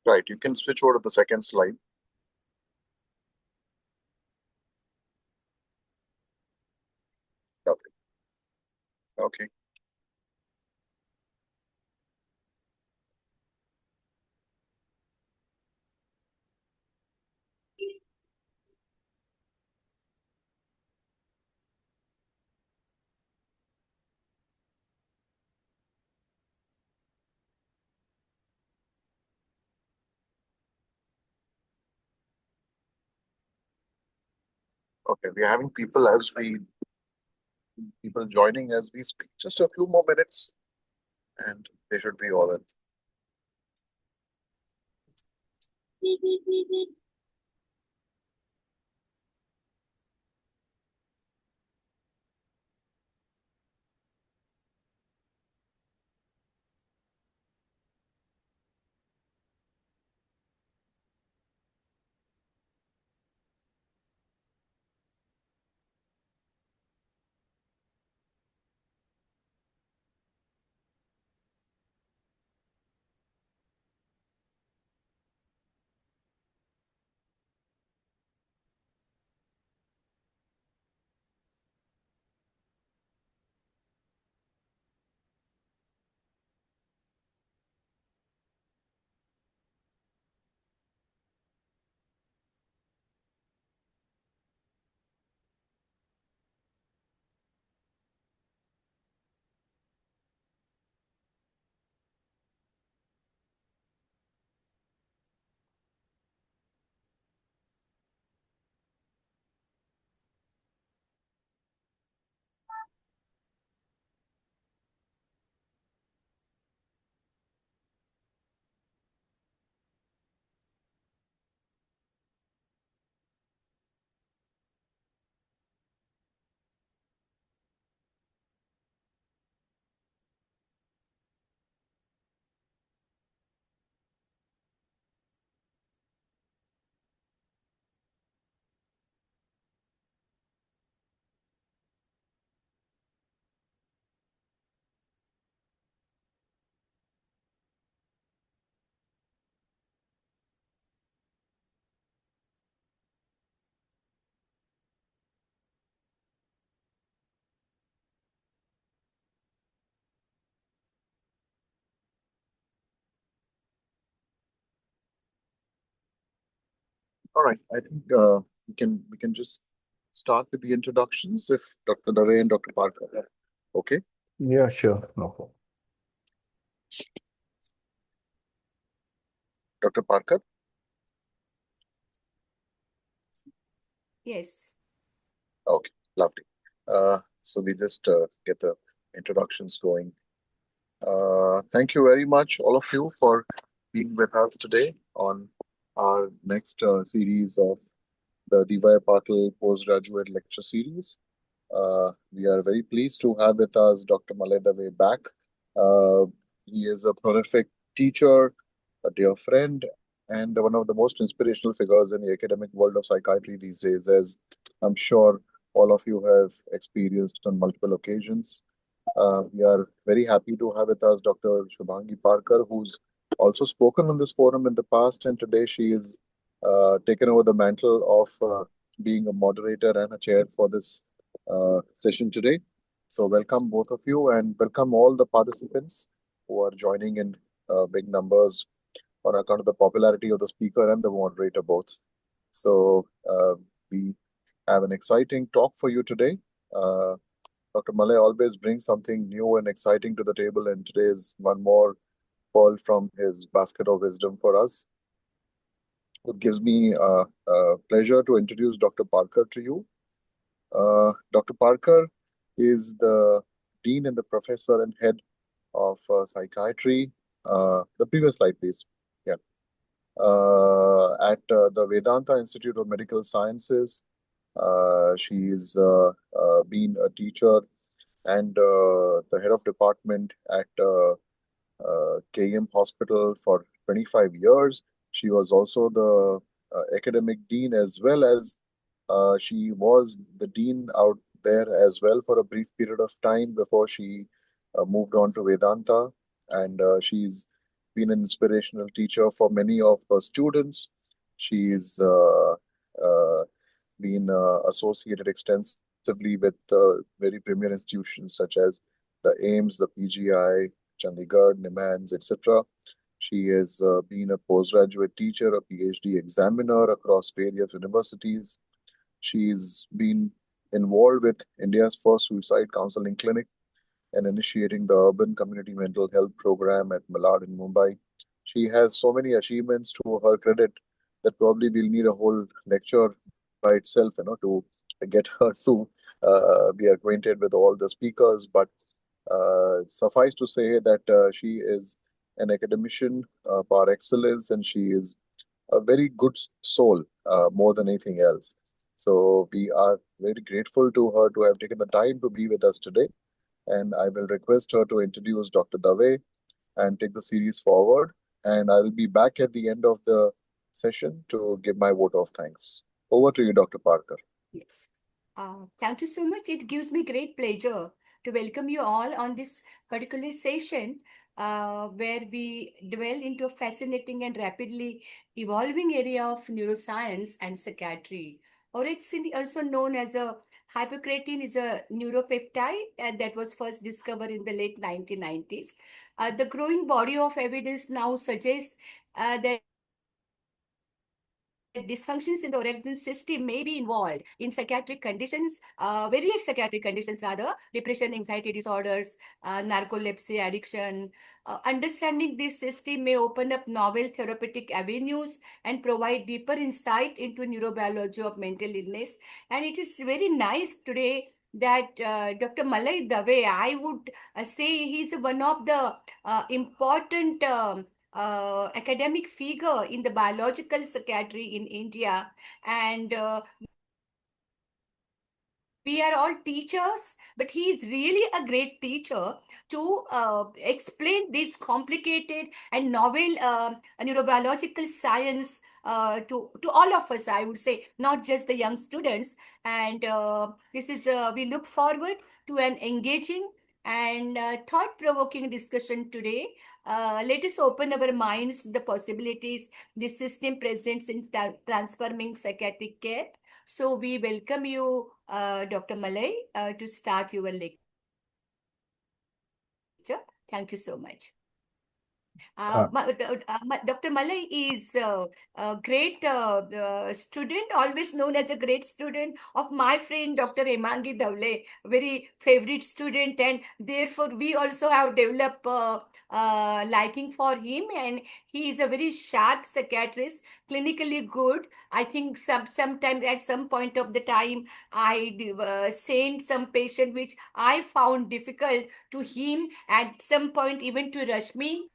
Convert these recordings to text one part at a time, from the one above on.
Right, you can switch over to the second slide. Okay. Okay. Okay, we are having people joining as we speak. Just a few more minutes, and they should be all in. All right, I think we can just start with the introductions if Dr. Dave and Dr. Parker. Okay, Yeah, sure. No problem. Dr. Parker. Yes. Okay, lovely. So we just get the introductions going. Thank you very much, all of you, for being with us today on our next series of the D.Y. Patil Postgraduate Lecture Series. We are very pleased to have with us Dr. Malay back. Uh, he is a prolific teacher, a dear friend, and one of the most inspirational figures in the academic world of psychiatry these days, as I'm sure all of you have experienced on multiple occasions. We are very happy to have with us Dr. Shubhangi Parker, who's also spoken on this forum in the past, and today she is taken over the mantle of being a moderator and a chair for this session today. So, welcome both of you, and welcome all the participants who are joining in big numbers on account of the popularity of the speaker and the moderator both. So, we have an exciting talk for you today. Dr. Malay always brings something new and exciting to the table, and today is one more pearl from his basket of wisdom for us. It gives me pleasure to introduce Dr. Parker to you. Dr. Parker is the Dean and the Professor and Head of Psychiatry. The previous slide, please. Yeah. At the Vedanta Institute of Medical Sciences. She's been a teacher and the head of department at KM Hospital for 25 years. She was also the academic dean, as well as she was the dean out there as well for a brief period of time before she moved on to Vedanta. And she's been an inspirational teacher for many of her students. She's been associated extensively with very premier institutions such as the AIMS, the PGI, Chandigarh, NIMHANS, etc. She has been a postgraduate teacher, a PhD examiner across various universities. She's been involved with India's first suicide counseling clinic and initiating the urban community mental health program at Malad in Mumbai. She has so many achievements to her credit that probably we'll need a whole lecture by itself, to get her to be acquainted with all the speakers. But suffice to say that she is an academician par excellence, and she is a very good soul more than anything else. So we are very grateful to her to have taken the time to be with us today. And I will request her to introduce Dr. Dave and take the series forward. And I will be back at the end of the session to give my vote of thanks. Over to you, Dr. Parker. Yes. Thank you so much. It gives me great pleasure to welcome you all on this particular session where we dwell into a fascinating and rapidly evolving area of neuroscience and psychiatry. Orexin, also known as a hypocretin, is a neuropeptide that was first discovered in the late 1990s. The growing body of evidence now suggests that dysfunctions in the orexin system may be involved in psychiatric conditions, various psychiatric conditions rather, depression, anxiety disorders, narcolepsy, addiction. Understanding this system may open up novel therapeutic avenues and provide deeper insight into neurobiology of mental illness. And it is very nice today that Dr. Malay Dave, I would say he's one of the important academic figure in the biological psychiatry in India. And we are all teachers, but he is really a great teacher to explain this complicated and novel neurobiological science to all of us, I would say, not just the young students. And we look forward to an engaging and thought-provoking discussion today. Let us open our minds to the possibilities this system presents in transforming psychiatric care. So we welcome you, Dr. Malay, to start your lecture. Thank you so much. Uh, Dr. Malay is a great student, always known as a great student of my friend Dr. Emangi Davle, very favorite student, and therefore we also have developed liking for him. And he is a very sharp psychiatrist, clinically good. I think sometimes at some point of the time I sent some patient which I found difficult to him, at some point even to Rashmi,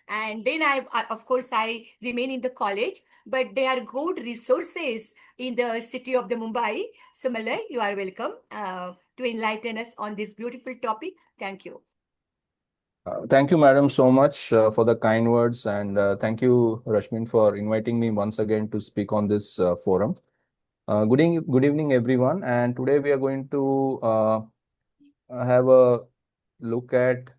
and then of course I remain in the college. But they are good resources in the city of the Mumbai. So Malay, you are welcome to enlighten us on this beautiful topic. Thank you. Thank you, madam, so much for the kind words, and thank you, Rashmin, for inviting me once again to speak on this forum. Good evening, everyone. And today we are going to have a look at,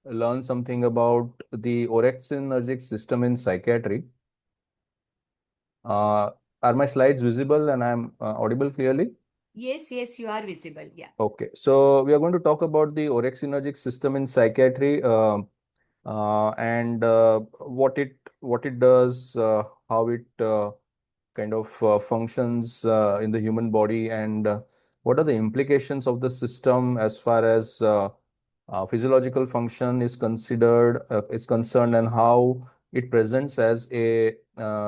learn something about the Orexinergic system in psychiatry. Are my slides visible and I'm audible clearly? Yes, you are visible. Yeah. Okay, so we are going to talk about the Orexinergic system in psychiatry. And what it does, how it kind of functions in the human body, and what are the implications of the system as far as physiological function is concerned, and how it presents as a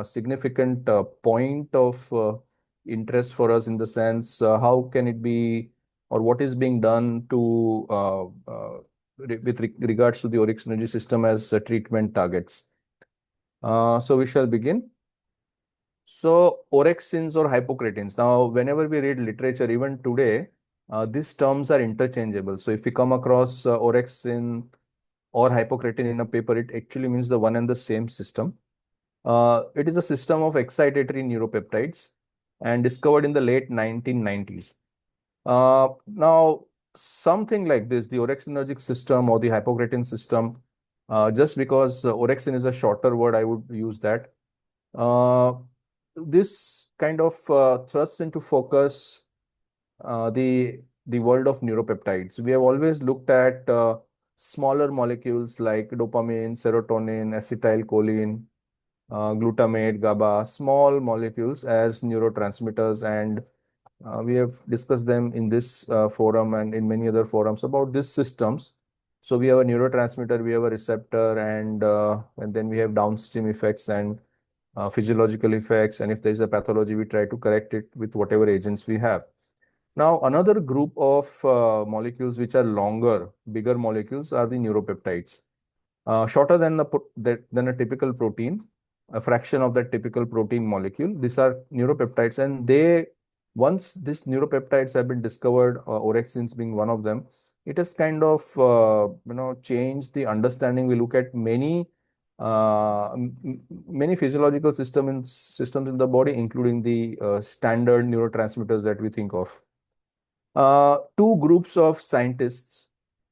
significant point of interest for us, in the sense how can it be, or what is being done to regards to the Orexinergy system as treatment targets. So we shall begin. So orexins or hypocretins. Now, whenever we read literature, even today, these terms are interchangeable. So if we come across orexin or hypocretin in a paper, it actually means the one and the same system. It is a system of excitatory neuropeptides and discovered in the late 1990s. Now, something like this, the orexinergic system or the hypocretin system. Just because orexin is a shorter word, I would use that. This kind of thrusts into focus the world of neuropeptides. We have always looked at smaller molecules like dopamine, serotonin, acetylcholine, glutamate, GABA, small molecules as neurotransmitters, and we have discussed them in this forum and in many other forums about these systems. So we have a neurotransmitter, we have a receptor, and then we have downstream effects and physiological effects. And if there is a pathology, we try to correct it with whatever agents we have. Now, another group of molecules which are longer, bigger molecules are the neuropeptides. Shorter than than a typical protein, a fraction of that typical protein molecule. These are neuropeptides, and they once these neuropeptides have been discovered, orexins being one of them, it has kind of changed the understanding. We look at many physiological systems in the body, including the standard neurotransmitters that we think of. Two groups of scientists.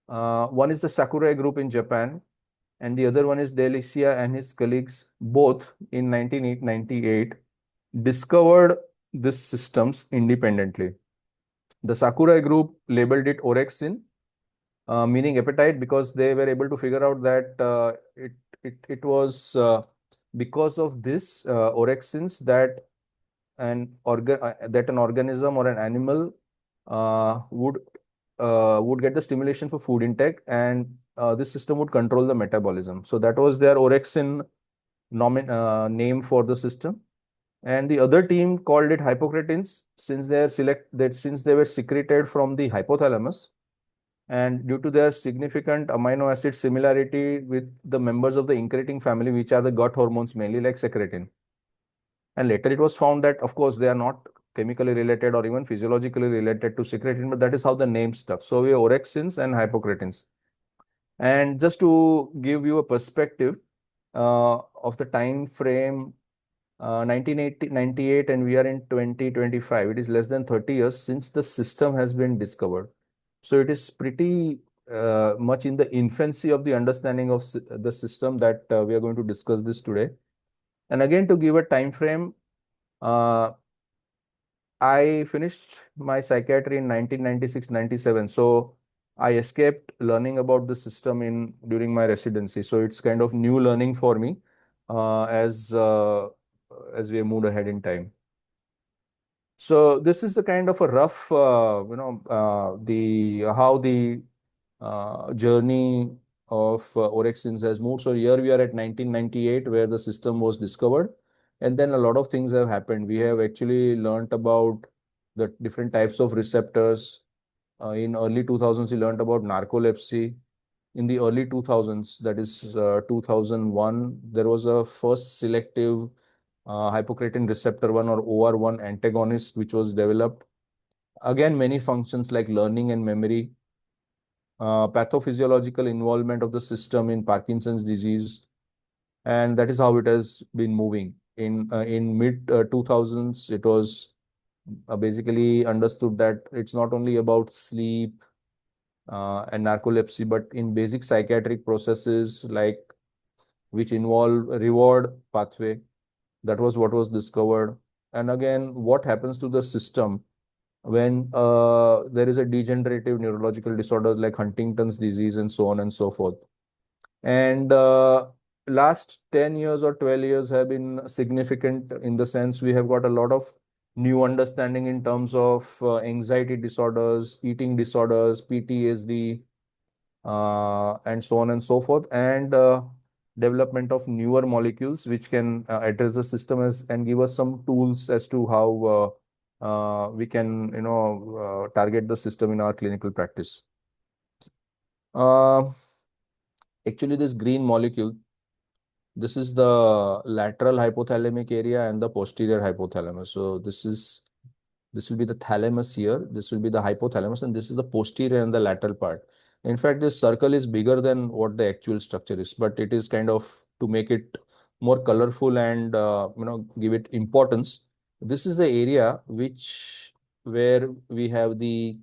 One is the Sakurai group in Japan, and the other one is Delisia and his colleagues, both in 1998, discovered these systems independently. The Sakurai group labeled it orexin, meaning appetite, because they were able to figure out that it was because of this orexins that an organism or an animal would get the stimulation for food intake, and this system would control the metabolism. So that was their orexin name for the system. And the other team called it hypocretins, since they were secreted from the hypothalamus, and due to their significant amino acid similarity with the members of the incretin family, which are the gut hormones mainly, like secretin. And later it was found that, of course, they are not chemically related or even physiologically related to secretin, but that is how the name stuck. So we have orexins and hypocretins. And just to give you a perspective of the time frame, 1998, and we are in 2025. It is less than 30 years since the system has been discovered. So it is pretty much in the infancy of the understanding of the system that we are going to discuss this today. And again, to give a time frame, I finished my psychiatry in 1996-97. So I escaped learning about the system during my residency. So it's kind of new learning for me uh, as uh, as we moved ahead in time. So this is the kind of a rough, the how the journey of orexins has moved. So here we are at 1998, where the system was discovered, and then a lot of things have happened. We have actually learnt about the different types of receptors. In early 2000s, we learned about narcolepsy. In the early 2000s, that is 2001, there was a first selective hypocretin receptor 1 or OR1 antagonist, which was developed. Again, many functions like learning and memory, pathophysiological involvement of the system in Parkinson's disease, and that is how it has been moving. In mid 2000s, it was basically understood that it's not only about sleep and narcolepsy, but in basic psychiatric processes like which involve reward pathway. That was what was discovered. And again, what happens to the system when there is a degenerative neurological disorders like Huntington's disease and so on and so forth. And last 10 years or 12 years have been significant in the sense we have got a lot of new understanding in terms of anxiety disorders, eating disorders, PTSD, and so on and so forth, and development of newer molecules which can address the system and give us some tools as to how we can, target the system in our clinical practice. Actually, this green molecule, this is the lateral hypothalamic area and the posterior hypothalamus. So this will be the thalamus here, this will be the hypothalamus, and this is the posterior and the lateral part. In fact, this circle is bigger than what the actual structure is, but it is kind of to make it more colorful and give it importance. This is the area where we have the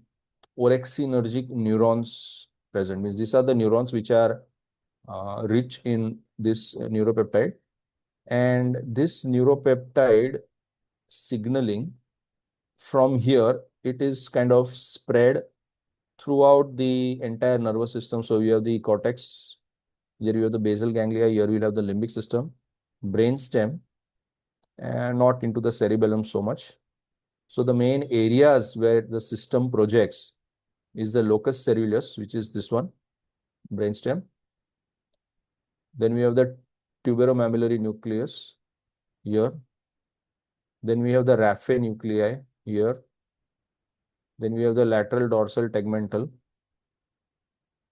orexinergic neurons present. Means these are the neurons which are rich in this neuropeptide, and this neuropeptide signaling from here, it is kind of spread throughout the entire nervous system. So you have the cortex, here you have the basal ganglia, here we'll have the limbic system, brain stem, and not into the cerebellum so much. So the main areas where the system projects is the locus ceruleus, which is this one, brainstem. Then we have the tuberomammillary nucleus here. Then we have the raphe nuclei here. Then we have the lateral dorsal tegmental.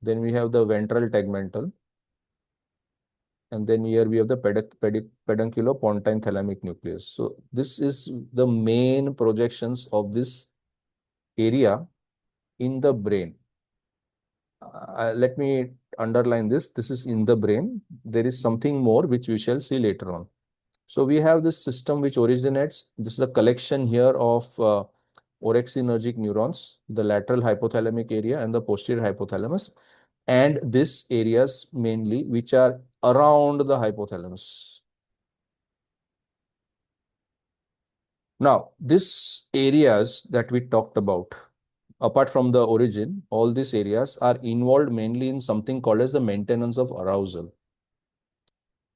Then we have the ventral tegmental. And then here we have the pedunculo-pontine thalamic nucleus. So this is the main projections of this area in the brain. Let me underline this. This is in the brain. There is something more which we shall see later on. So we have this system which originates. This is a collection here of orexinergic neurons, the lateral hypothalamic area and the posterior hypothalamus, and these areas mainly which are around the hypothalamus. Now, these areas that we talked about, apart from the origin, all these areas are involved mainly in something called as the maintenance of arousal.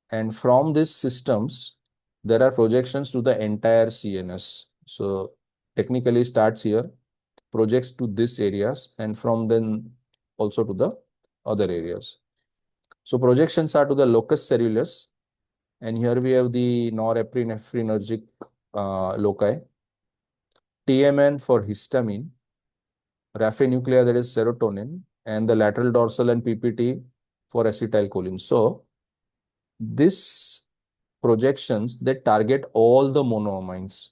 And from these systems, there are projections to the entire CNS. So technically starts here, projects to these areas, and from then also to the other areas. So projections are to the locus ceruleus, and here we have the norepinephrinergic loci, TMN for histamine, raphe nuclei, that is serotonin, and the lateral dorsal and PPT for acetylcholine. So this projections that target all the monoamines.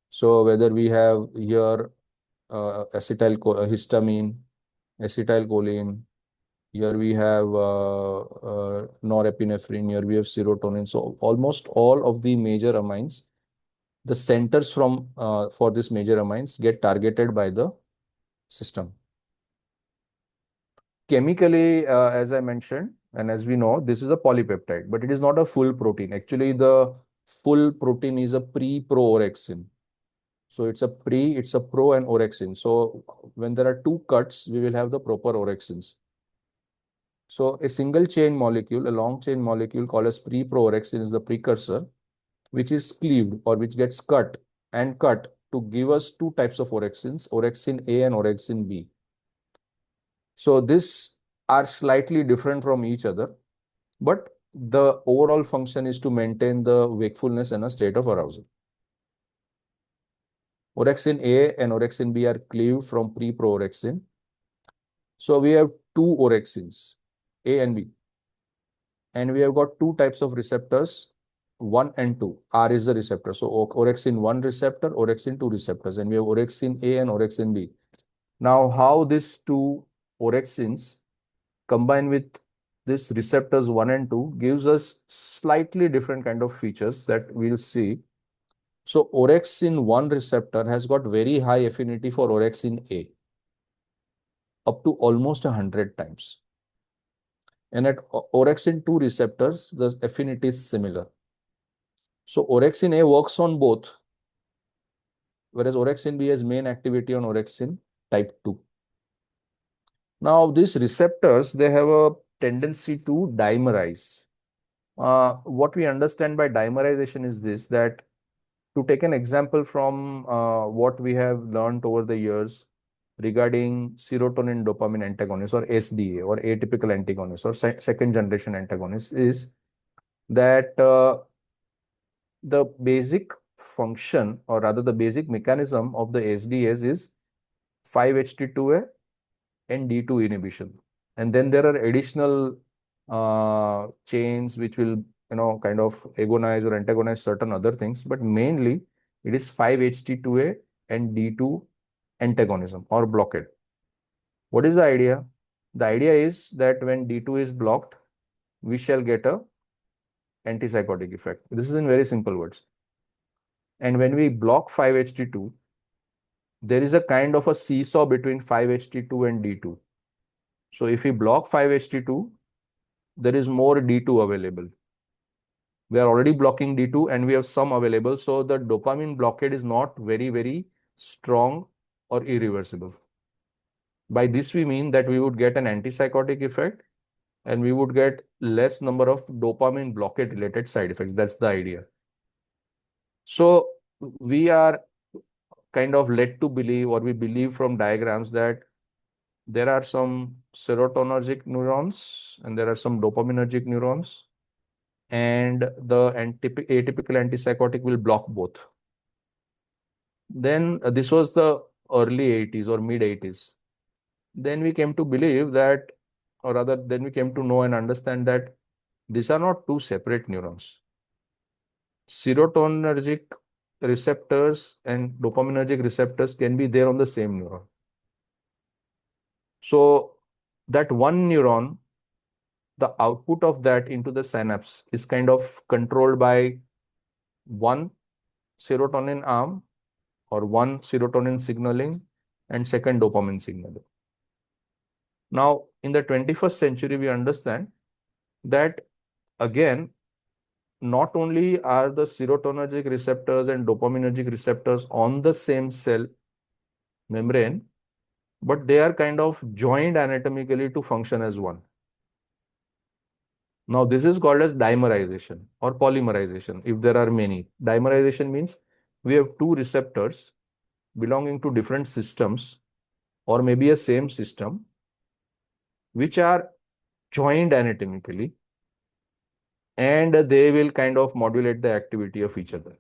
So whether we have here histamine, acetylcholine, here we have norepinephrine, here we have serotonin. So almost all of the major amines, the centers from for this major amines get targeted by the system. Chemically, as I mentioned, and as we know, this is a polypeptide, but it is not a full protein. Actually, the full protein is a pre-pro-orexin. So it's a pre, it's a pro and orexin. So when there are two cuts, we will have the proper orexins. So a single chain molecule, a long chain molecule called as pre-pro-orexin is the precursor, which is cleaved or which gets cut to give us two types of orexins, orexin A and orexin B. So these are slightly different from each other, but the overall function is to maintain the wakefulness and a state of arousal. Orexin A and orexin B are cleaved from pre-pro-orexin. So we have two orexins, A and B. And we have got two types of receptors, 1 and 2. R is the receptor. So orexin 1 receptor, orexin 2 receptors. And we have orexin A and orexin B. Now, how these two orexins combine with this receptors 1 and 2 gives us slightly different kind of features that we'll see. So orexin 1 receptor has got very high affinity for orexin A, up to almost 100 times. And at orexin 2 receptors, the affinity is similar. So orexin A works on both, whereas orexin B has main activity on orexin type 2. Now, these receptors, they have a tendency to dimerize. What we understand by dimerization is this, that to take an example from what we have learned over the years regarding serotonin dopamine antagonists or SDA or atypical antagonists or second generation antagonists is that the basic function or rather the basic mechanism of the SDAs is 5-HT2A and D2 inhibition. And then there are additional chains which will kind of agonize or antagonize certain other things, but mainly it is 5-HT2A and D2 antagonism or blockade. What is the idea? The idea is that when D2 is blocked, we shall get a antipsychotic effect. This is in very simple words. And when we block 5-HT2, there is a kind of a seesaw between 5-HT2 and D2. So if we block 5-HT2, there is more D2 available. We are already blocking D2 and we have some available. So the dopamine blockade is not very, very strong or irreversible. By this, we mean that we would get an antipsychotic effect and we would get less number of dopamine blockade related side effects. That's the idea. So we are kind of led to believe, or we believe from diagrams, that there are some serotonergic neurons and there are some dopaminergic neurons, and the atypical antipsychotic will block both. Then this was the early 80s or mid 80s. Then we came to believe that, or rather, then we came to know and understand that these are not two separate neurons. Serotonergic receptors and dopaminergic receptors can be there on the same neuron. So that one neuron, the output of that into the synapse is kind of controlled by one serotonin arm or one serotonin signaling and second dopamine signaling. Now, in the 21st century, we understand that, again, not only are the serotonergic receptors and dopaminergic receptors on the same cell membrane, but they are kind of joined anatomically to function as one. Now, this is called as dimerization or polymerization if there are many. Dimerization means we have two receptors belonging to different systems or maybe a same system which are joined anatomically, and they will kind of modulate the activity of each other.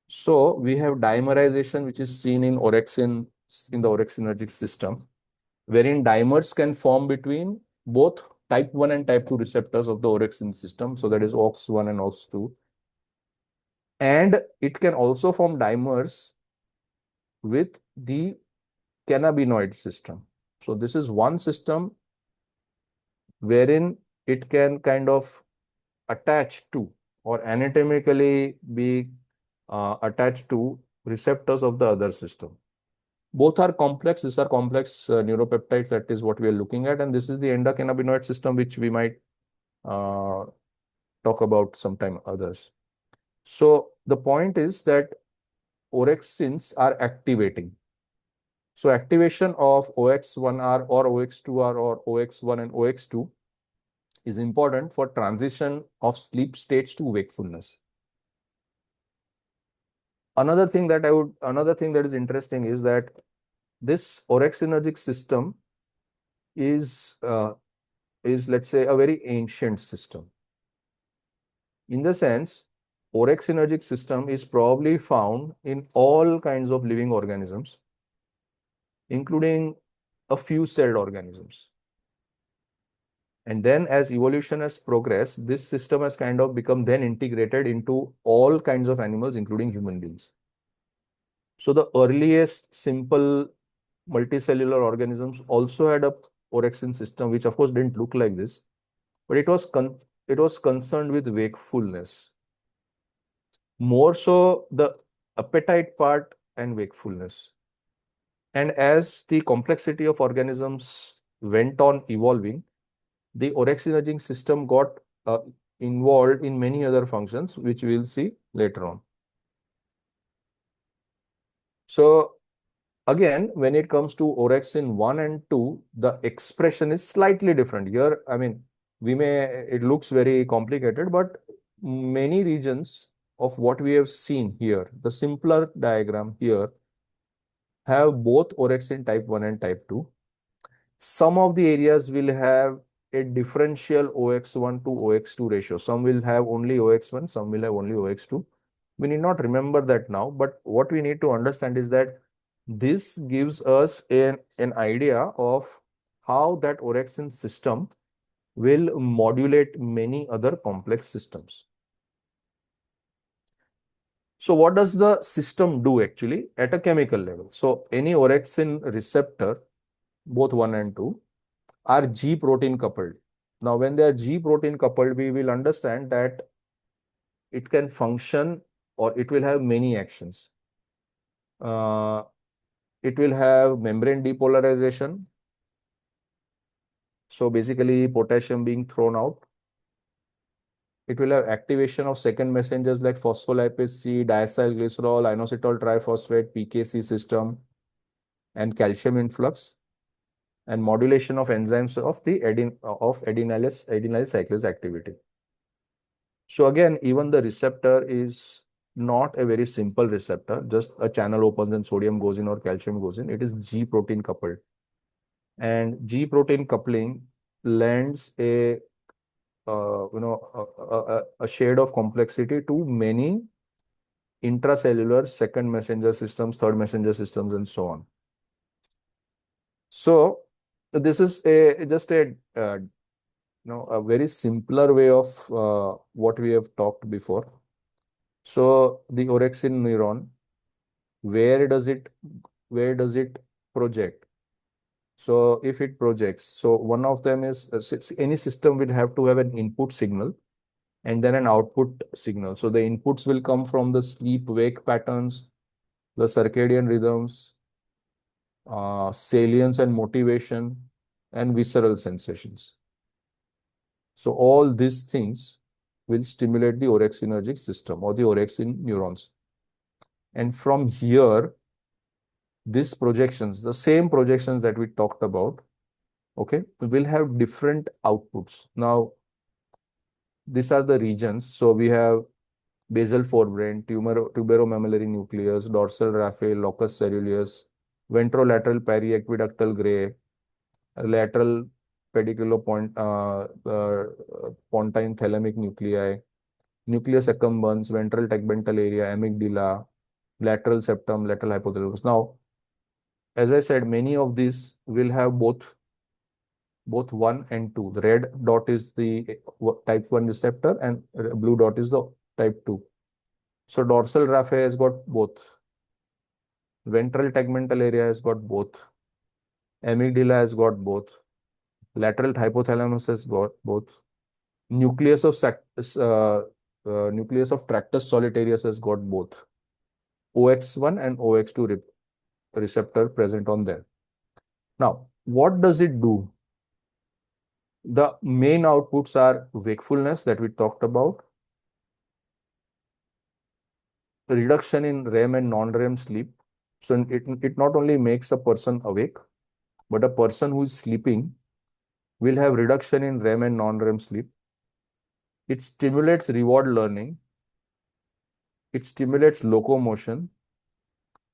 So we have dimerization, which is seen in orexin, in the orexinergic system, wherein dimers can form between both type 1 and type 2 receptors of the orexin system. So that is OX1 and OX2. And it can also form dimers with the cannabinoid system. So this is one system wherein it can kind of attach to or anatomically be attached to receptors of the other system. Both are complex. These are complex neuropeptides. That is what we are looking at. And this is the endocannabinoid system, which we might talk about sometime others. So the point is that orexins are activating. So activation of OX1R or OX2R or OX1 and OX2 is important for transition of sleep states to wakefulness. Another thing that is interesting is that this orexinergic system is let's say a very ancient system. In the sense, orexinergic system is probably found in all kinds of living organisms, including a few celled organisms. And then as evolution has progressed, this system has kind of become then integrated into all kinds of animals, including human beings. So the earliest simple multicellular organisms also had a orexin system, which of course didn't look like this, but it was concerned with wakefulness. More so the appetite part and wakefulness. And as the complexity of organisms went on evolving, the orexinergic system got involved in many other functions, which we will see later on. So again, when it comes to orexin 1 and 2, the expression is slightly different. Here, I mean, it looks very complicated, but many regions of what we have seen here, the simpler diagram here, have both orexin type 1 and type 2. Some of the areas will have a differential OX1 to OX2 ratio. Some will have only OX1, some will have only OX2. We need not remember that now, but what we need to understand is that this gives us an idea of how that orexin system will modulate many other complex systems. So what does the system do actually at a chemical level? So any orexin receptor, both 1 and 2, are G protein coupled. Now, when they are G protein coupled, we will understand that it can function or it will have many actions. It will have membrane depolarization. So basically potassium being thrown out. It will have activation of second messengers like phospholipase C, diacylglycerol, inositol triphosphate, PKC system, and calcium influx, and modulation of enzymes of the adenylyl cyclase activity. So again, even the receptor is not a very simple receptor, just a channel opens and sodium goes in or calcium goes in. It is G protein coupled. And G protein coupling lends a shade of complexity to many intracellular second messenger systems, third messenger systems, and so on. So this is a very simpler way of what we have talked before. So the orexin neuron, where does it project? So if it projects, so one of them is any system will have to have an input signal and then an output signal. So the inputs will come from the sleep-wake patterns, the circadian rhythms, salience and motivation, and visceral sensations. So all these things will stimulate the orexinergic system or the orexin neurons. And from here, these projections, the same projections that we talked about, okay, will have different outputs. Now, these are the regions. So we have basal forebrain, tuberomammillary nucleus, dorsal raphe, locus coeruleus, ventrolateral periaqueductal gray, lateral pontine thalamic nuclei, nucleus accumbens, ventral tegmental area, amygdala, lateral septum, lateral hypothalamus. Now, as I said, many of these will have both 1 and 2. The red dot is the type 1 receptor and blue dot is the type 2. So dorsal raphe has got both. Ventral tegmental area has got both. Amygdala has got both. Lateral hypothalamus has got both. Nucleus of tractus solitarius has got both. OX1 and OX2 receptor present on there. Now, what does it do? The main outputs are wakefulness that we talked about, reduction in REM and non-REM sleep. So it not only makes a person awake, but a person who is sleeping will have reduction in REM and non-REM sleep. It stimulates reward learning. It stimulates locomotion,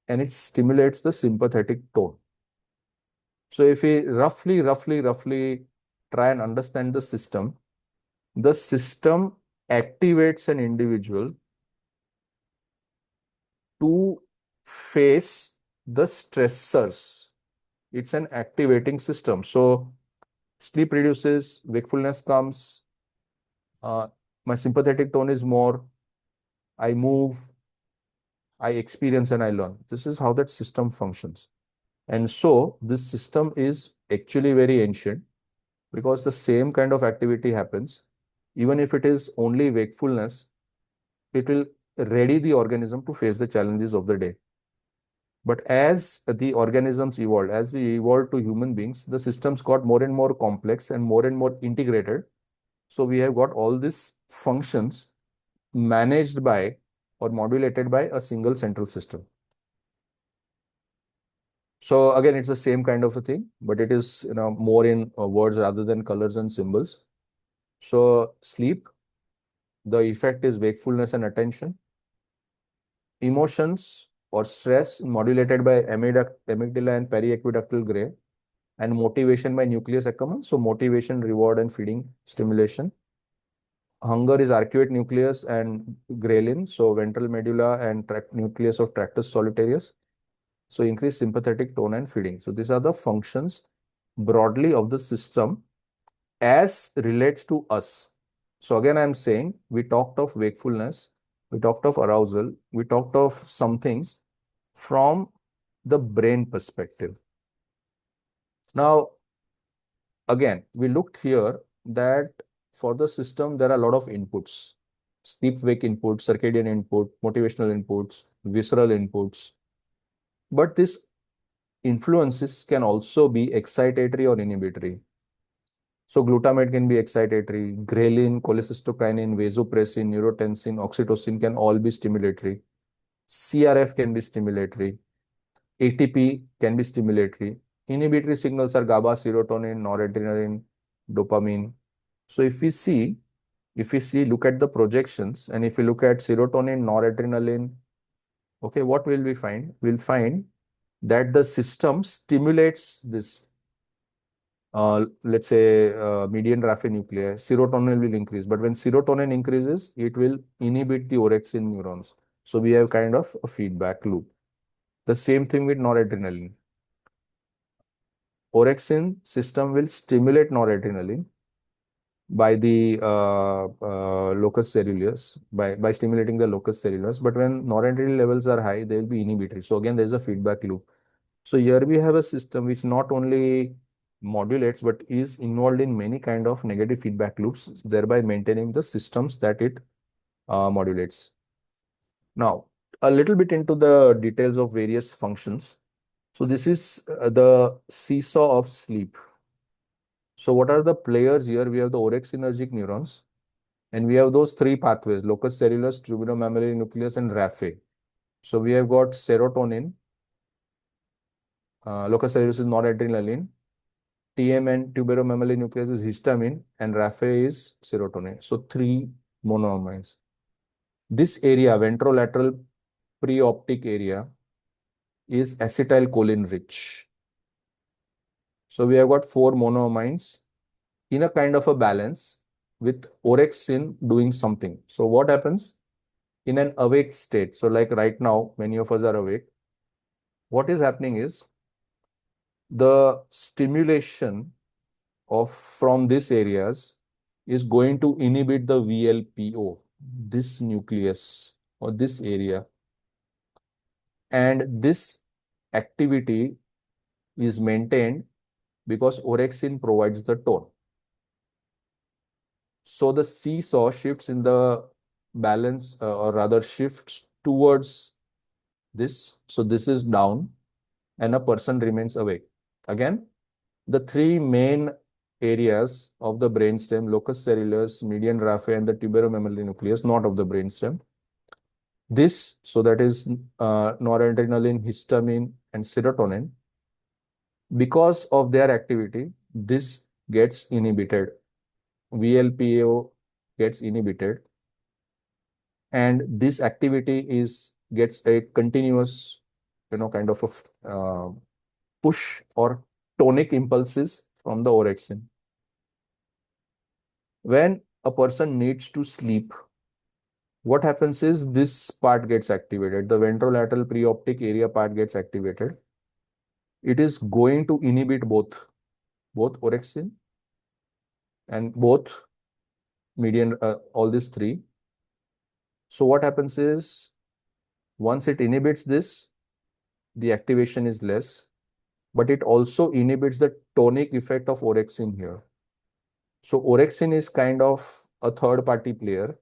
and it stimulates the sympathetic tone. So if we roughly try and understand the system activates an individual to face the stressors. It's an activating system. So sleep reduces, wakefulness comes, my sympathetic tone is more, I move, I experience, and I learn. This is how that system functions. And so this system is actually very ancient because the same kind of activity happens. Even if it is only wakefulness, it will ready the organism to face the challenges of the day. But as the organisms evolved, as we evolved to human beings, the systems got more and more complex and more integrated. So we have got all these functions managed by or modulated by a single central system. So again, it's the same kind of a thing, but it is more in words rather than colors and symbols. So sleep, the effect is wakefulness and attention. Emotions or stress modulated by amygdala and periaqueductal gray, and motivation by nucleus accumbens. So motivation, reward, and feeding stimulation. Hunger is arcuate nucleus and ghrelin, so ventral medulla and nucleus of tractus solitarius. So increase sympathetic tone and feeding. So these are the functions broadly of the system as relates to us. So again, I'm saying we talked of wakefulness, we talked of arousal, we talked of some things from the brain perspective. Now, again, we looked here that for the system, there are a lot of inputs, sleep-wake input, circadian input, motivational inputs, visceral inputs. But this influences can also be excitatory or inhibitory. So glutamate can be excitatory, ghrelin, cholecystokinin, vasopressin, neurotensin, oxytocin can all be stimulatory. CRF can be stimulatory. ATP can be stimulatory. Inhibitory signals are GABA, serotonin, noradrenaline, dopamine. So if we see, look at the projections, and if we look at serotonin, noradrenaline, okay, what will we find? We'll find that the system stimulates this, let's say, median raphe nuclei. Serotonin will increase, but when serotonin increases, it will inhibit the orexin neurons. So we have kind of a feedback loop. The same thing with noradrenaline. Orexin system will stimulate noradrenaline by the locus coeruleus, by stimulating the locus coeruleus. But when noradrenaline levels are high, they will be inhibitory. So again, there's a feedback loop. So here we have a system which not only modulates, but is involved in many kind of negative feedback loops, thereby maintaining the systems that it modulates. Now, a little bit into the details of various functions. So this is the seesaw of sleep. So what are the players here? We have the orexinergic neurons, and we have those three pathways: locus coeruleus, tuberomammary nucleus, and raphe. So we have got serotonin, locus coeruleus is noradrenaline, TM and tuberomammary nucleus is histamine, and raphe is serotonin. So three monoamines. This area, ventrolateral preoptic area, is acetylcholine rich. So we have got four monoamines in a kind of a balance with orexin doing something. So what happens in an awake state? So like right now, many of us are awake. What is happening is the stimulation of from these areas is going to inhibit the VLPO, this nucleus or this area. And this activity is maintained because orexin provides the tone. So the seesaw shifts in the balance, or rather shifts towards this. So this is down and a person remains awake. Again, the three main areas of the brainstem, locus coeruleus, median raphe, and the tuberomammary nucleus, not of the brainstem. This, so that is noradrenaline, histamine, and serotonin. Because of their activity, this gets inhibited. VLPO gets inhibited, and this activity gets a continuous, kind of a push or tonic impulses from the orexin. When a person needs to sleep, what happens is this part gets activated. The ventrolateral preoptic area part gets activated. It is going to inhibit both orexin and both median, all these three. So what happens is once it inhibits this, the activation is less, but it also inhibits the tonic effect of orexin here. So orexin is kind of a third party player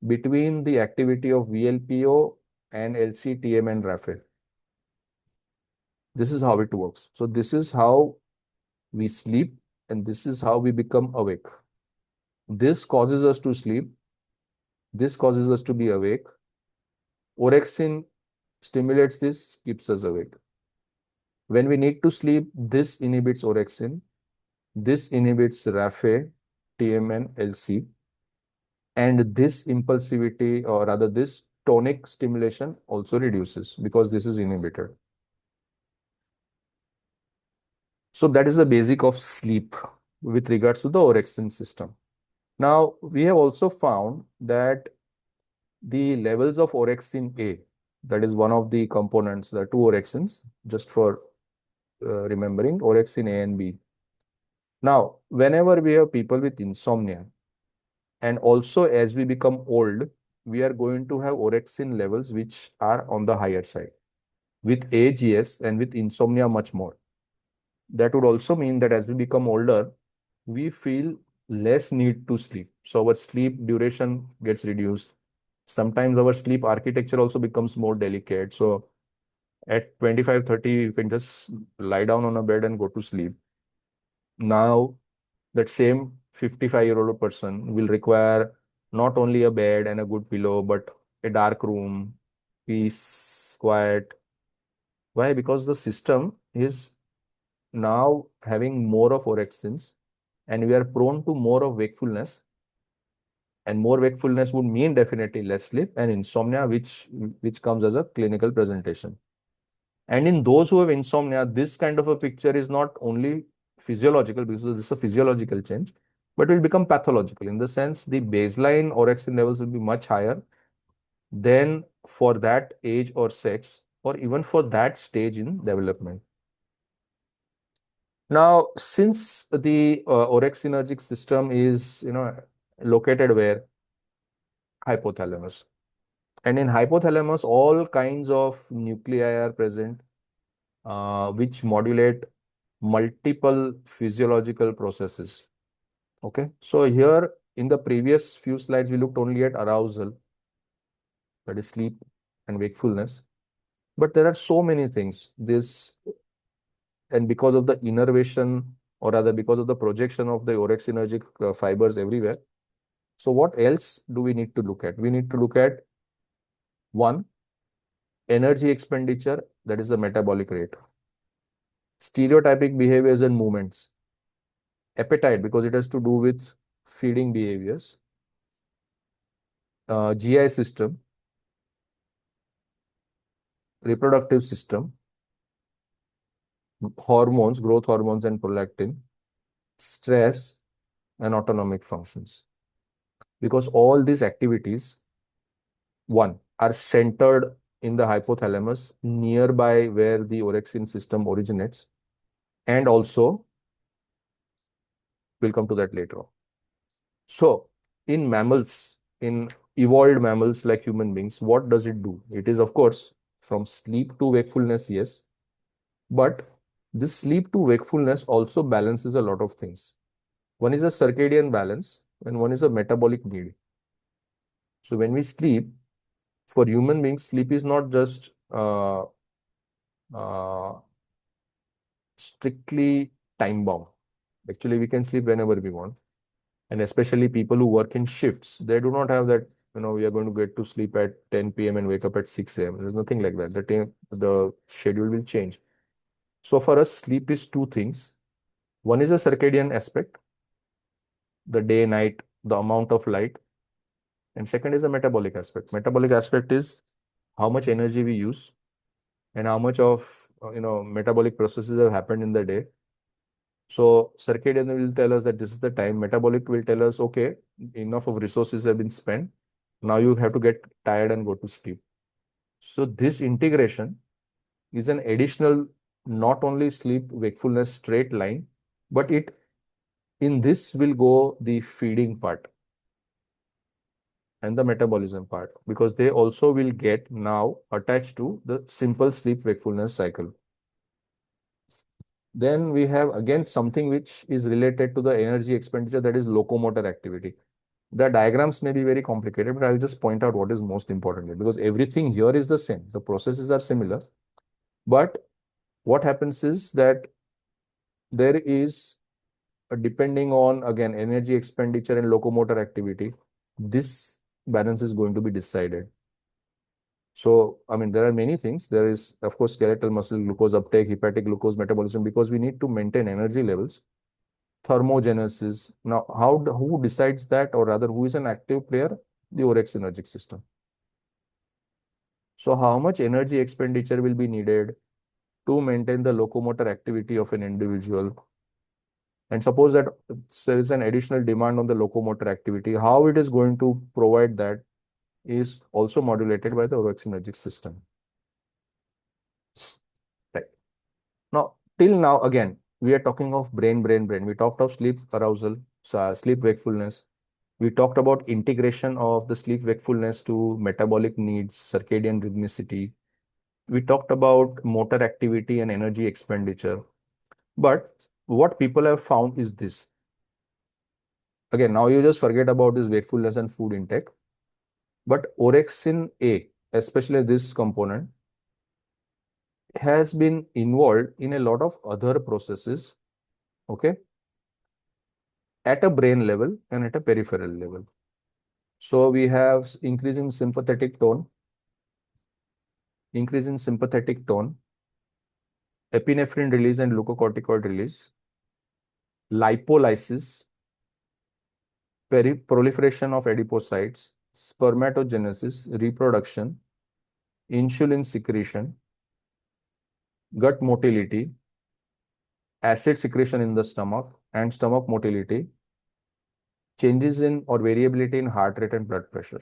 between the activity of VLPO and LCTM and raphe. This is how it works. So this is how we sleep, and this is how we become awake. This causes us to sleep. This causes us to be awake. Orexin stimulates this, keeps us awake. When we need to sleep, this inhibits orexin. This inhibits raphe, TM, and LC. And this impulsivity, or rather this tonic stimulation, also reduces because this is inhibited. So that is the basic of sleep with regards to the orexin system. Now, we have also found that the levels of orexin A, that is one of the components, the two orexins, just for remembering, orexin A and B. Now, whenever we have people with insomnia, and also as we become old, we are going to have orexin levels which are on the higher side. With age, yes, and with insomnia, much more. That would also mean that as we become older, we feel less need to sleep. So our sleep duration gets reduced. Sometimes our sleep architecture also becomes more delicate. So At 25, 30, you can just lie down on a bed and go to sleep. Now, that same 55-year-old person will require not only a bed and a good pillow, but a dark room, peace, quiet. Why? Because the system is now having more of orexins, and we are prone to more of wakefulness, and more wakefulness would mean definitely less sleep and insomnia, which comes as a clinical presentation. And in those who have insomnia, this kind of a picture is not only physiological, because this is a physiological change, but will become pathological in the sense the baseline orexin levels will be much higher than for that age or sex, or even for that stage in development. Now, since the orexinergic system is, located where? Hypothalamus. And in hypothalamus, all kinds of nuclei are present, which modulate multiple physiological processes. Okay. So here in the previous few slides, we looked only at arousal, that is sleep and wakefulness. But there are so many things. And because of the innervation, or rather because of the projection of the orexinergic fibers everywhere. So what else do we need to look at? We need to look at one, energy expenditure, that is the metabolic rate. Stereotypic behaviors and movements. Appetite, because it has to do with feeding behaviors. GI system, reproductive system, hormones, growth hormones and prolactin, stress, and autonomic functions. Because all these activities, one, are centered in the hypothalamus, nearby where the orexin system originates, and also we'll come to that later on. So, in mammals, in evolved mammals like human beings, what does it do? It is, of course, from sleep to wakefulness, yes, but this sleep to wakefulness also balances a lot of things. One is a circadian balance, and one is a metabolic need. So, when we sleep, for human beings, sleep is not just uh, strictly time bound. Actually, we can sleep whenever we want. And especially people who work in shifts, they do not have that, we are going to get to sleep at 10 p.m. and wake up at 6 a.m. There's nothing like that. The schedule will change. So for us, sleep is two things. One is a circadian aspect, the day, night, the amount of light. And second is a metabolic aspect. Metabolic aspect is how much energy we use and how much of, metabolic processes have happened in the day. So circadian will tell us that this is the time. Metabolic will tell us, okay, enough of resources have been spent. Now you have to get tired and go to sleep. So this integration is an additional, not only sleep wakefulness straight line, but in this will go the feeding part and the metabolism part, because they also will get now attached to the simple sleep wakefulness cycle. Then we have again something which is related to the energy expenditure, that is locomotor activity. The diagrams may be very complicated, but I'll just point out what is most important here, because everything here is the same. The processes are similar. But what happens is that there is, depending on, again, energy expenditure and locomotor activity, this balance is going to be decided. So, I mean, there are many things. There is, of course, skeletal muscle glucose uptake, hepatic glucose metabolism, because we need to maintain energy levels. Thermogenesis. Now, who decides that, or rather, who is an active player? The orexinergic system. So, how much energy expenditure will be needed to maintain the locomotor activity of an individual? And suppose that there is an additional demand on the locomotor activity, how it is going to provide that is also modulated by the orexinergic system. Right. Now, till now, again, we are talking of brain, brain, brain. We talked of sleep arousal, sleep wakefulness. We talked about integration of the sleep wakefulness to metabolic needs, circadian rhythmicity. We talked about motor activity and energy expenditure. But what people have found is this. Again, now you just forget about this wakefulness and food intake. But orexin A, especially this component, has been involved in a lot of other processes, okay, at a brain level and at a peripheral level. So we have increase in sympathetic tone, epinephrine release and glucocorticoid release, lipolysis, proliferation of adipocytes, spermatogenesis, reproduction, insulin secretion, gut motility, acid secretion in the stomach and stomach motility, changes in or variability in heart rate and blood pressure.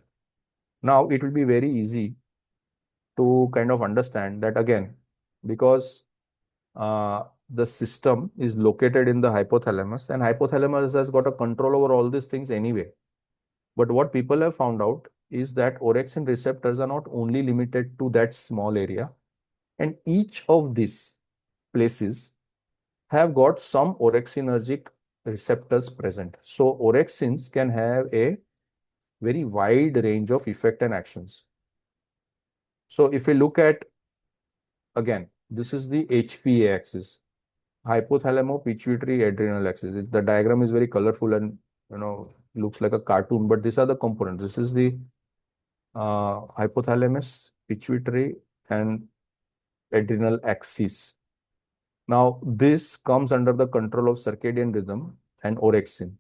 Now, it will be very easy to kind of understand that again, because the system is located in the hypothalamus, and hypothalamus has got a control over all these things anyway. But what people have found out is that orexin receptors are not only limited to that small area, and each of these places have got some orexinergic receptors present. So orexins can have a very wide range of effect and actions. So if we look at, again, this is the HPA axis, hypothalamo pituitary adrenal axis. The diagram is very colorful and looks like a cartoon, but these are the components. This is the hypothalamus, pituitary, and adrenal axis. Now, this comes under the control of circadian rhythm and orexin.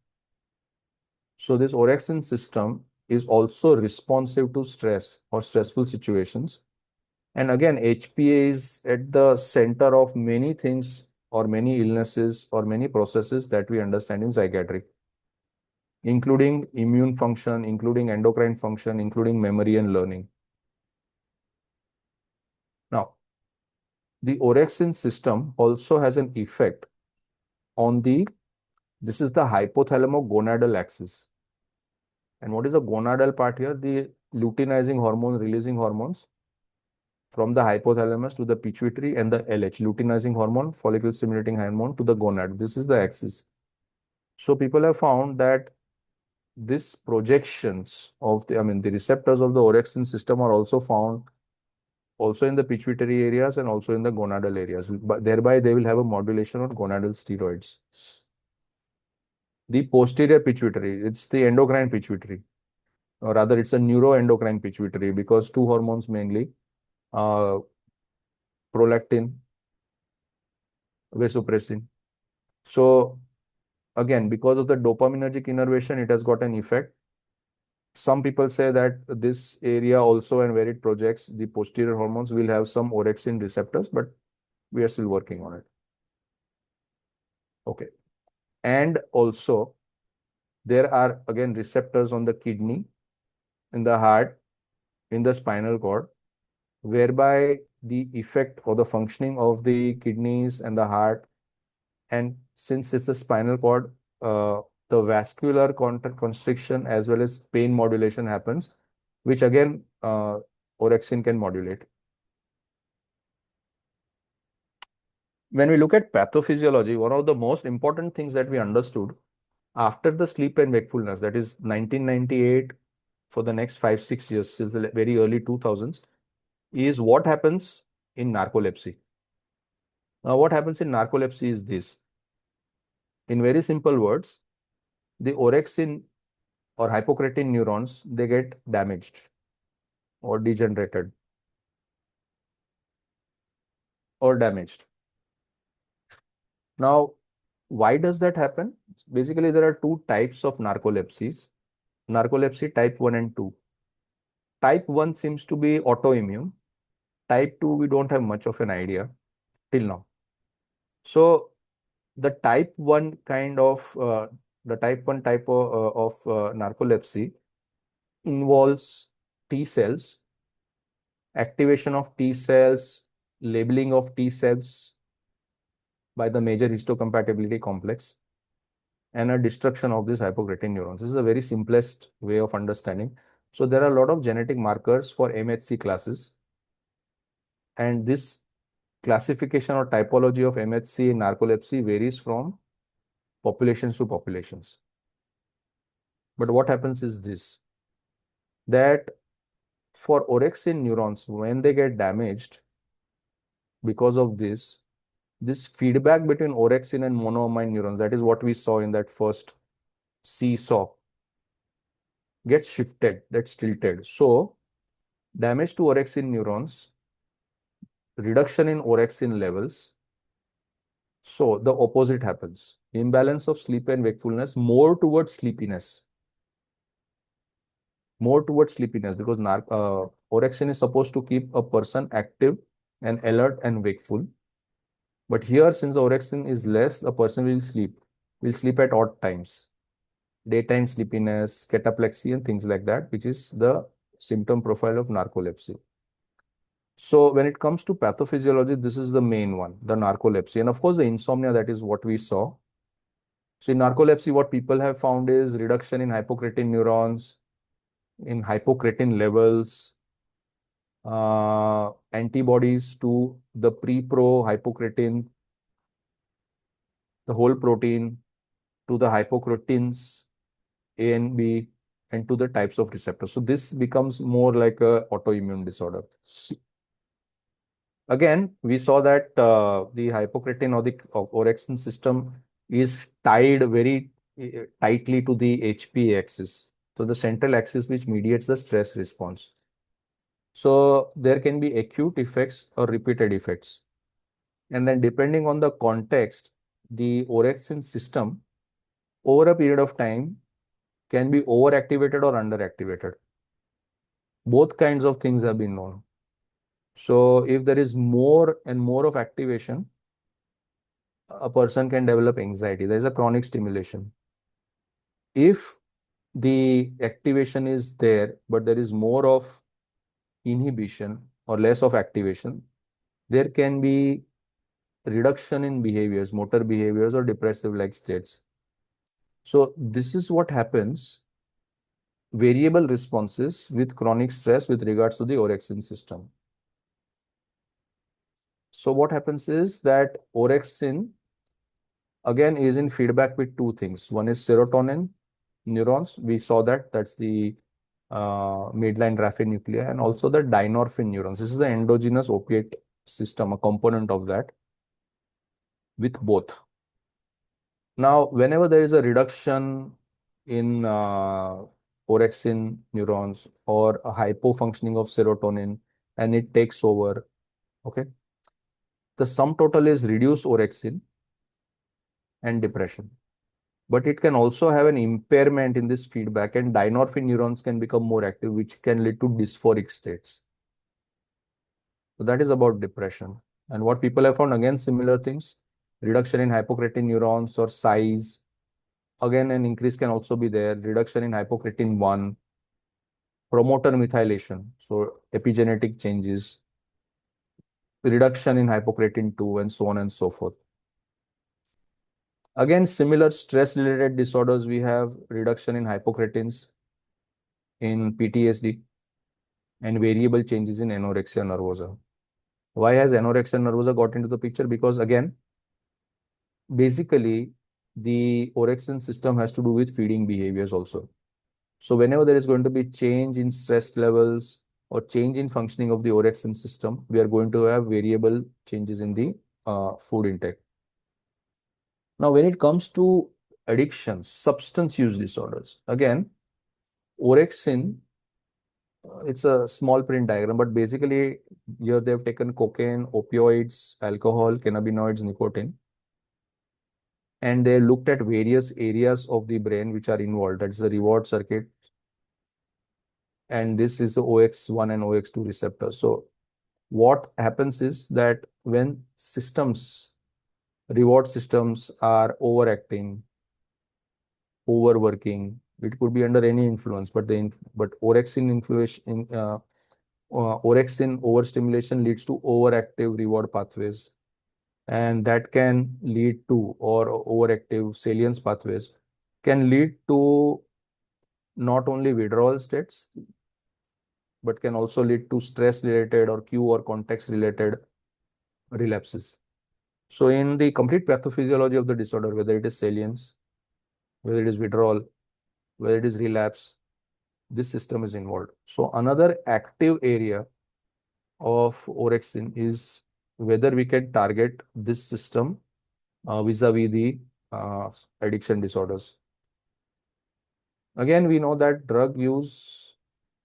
So this orexin system is also responsive to stress or stressful situations. And again, HPA is at the center of many things or many illnesses or many processes that we understand in psychiatry, including immune function, including endocrine function, including memory and learning. Now, the orexin system also has an effect on this is the hypothalamo-gonadal axis. And what is the gonadal part here? The luteinizing hormone releasing hormones from the hypothalamus to the pituitary, and the LH, luteinizing hormone, follicle stimulating hormone, to the gonad. This is the axis. So people have found that this projections of the receptors of the orexin system are also found also in the pituitary areas and also in the gonadal areas. But thereby they will have a modulation on gonadal steroids. The posterior pituitary, it's the endocrine pituitary, or rather it's a neuroendocrine pituitary, because two hormones mainly, prolactin, vasopressin. So again, because of the dopaminergic innervation, it has got an effect. Some people say that this area also, and where it projects the posterior hormones, will have some orexin receptors, but we are still working on it. Okay. And also, there are again receptors on the kidney, in the heart, in the spinal cord, whereby the effect or the functioning of the kidneys and the heart, and since it's a spinal cord, the vascular constriction as well as pain modulation happens, which again orexin can modulate. When we look at pathophysiology, one of the most important things that we understood after the sleep and wakefulness, that is 1998, for the next 5-6 years, since the very early 2000s, is what happens in narcolepsy. Now, what happens in narcolepsy is this. In very simple words, the orexin or hypocretin neurons, they get damaged or degenerated or damaged. Now, why does that happen? Basically, there are two types of narcolepsies. Narcolepsy type 1 and 2. Type 1 seems to be autoimmune. Type 2, we don't have much of an idea till now. So, the type 1 kind of, the type 1 type of narcolepsy involves T cells, activation of T cells, labeling of T cells by the major histocompatibility complex, and a destruction of these hypocretin neurons. This is a very simplest way of understanding. So there are a lot of genetic markers for MHC classes, and this classification or typology of MHC in narcolepsy varies from populations to populations. But what happens is this, that for orexin neurons, when they get damaged, because of this feedback between orexin and monoamine neurons, that is what we saw in that first seesaw, gets shifted, that's tilted. So damage to orexin neurons, reduction in orexin levels. So the opposite happens. Imbalance of sleep and wakefulness, more towards sleepiness. More towards sleepiness because orexin is supposed to keep a person active and alert and wakeful. But here, since the orexin is less, the person will sleep at odd times. Daytime sleepiness, cataplexy, and things like that, which is the symptom profile of narcolepsy. So when it comes to pathophysiology, this is the main one, the narcolepsy. And of course, the insomnia, that is what we saw. So in narcolepsy, what people have found is reduction in hypocretin neurons, in hypocretin levels, antibodies to the pre-pro hypocretin, the whole protein, to the hypocretins A and B, and to the types of receptors. So this becomes more like a autoimmune disorder. Again, we saw that the hypocretin or the orexin system is tied very tightly to the HPA axis. So the central axis which mediates the stress response. So there can be acute effects or repeated effects. And then depending on the context, the orexin system over a period of time can be overactivated or underactivated. Both kinds of things have been known. So if there is more and more of activation, a person can develop anxiety. There is a chronic stimulation. If the activation is there, but there is more of inhibition or less of activation, there can be reduction in behaviors, motor behaviors, or depressive-like states. So this is what happens, variable responses with chronic stress with regards to the orexin system. So what happens is that orexin again is in feedback with two things. One is serotonin neurons. We saw that that's the midline raphe nuclei, and also the dynorphin neurons. This is the endogenous opiate system, a component of that, with both. Now, whenever there is a reduction in orexin neurons or a hypofunctioning of serotonin and it takes over, okay, the sum total is reduced orexin and depression. But it can also have an impairment in this feedback, and dynorphin neurons can become more active, which can lead to dysphoric states. So that is about depression. And what people have found, again, similar things, reduction in hypocretin neurons or size. Again, an increase can also be there, reduction in hypocretin 1, promoter methylation, so epigenetic changes, reduction in hypocretin 2, and so on and so forth. Again, similar stress-related disorders, we have reduction in hypocretins in PTSD and variable changes in anorexia nervosa. Why has anorexia nervosa got into the picture? Because again, basically, the orexin system has to do with feeding behaviors also. So whenever there is going to be change in stress levels or change in functioning of the orexin system, we are going to have variable changes in the food intake. Now, when it comes to addictions, substance use disorders, again, orexin, it's a small print diagram, but basically here they've taken cocaine, opioids, alcohol, cannabinoids, nicotine, and they looked at various areas of the brain which are involved. That's the reward circuit, and this is the OX1 and OX2 receptors. So what happens is that when reward systems are overacting, overworking, it could be under any influence, but orexin influence orexin overstimulation leads to overactive reward pathways, and that can lead to, or overactive salience pathways can lead to not only withdrawal states, but can also lead to stress related or cue or context related relapses. So in the complete pathophysiology of the disorder, whether it is salience, whether it is withdrawal, whether it is relapse, this system is involved. So another active area of orexin is whether we can target this system vis-a-vis the addiction disorders. Again, we know that drug use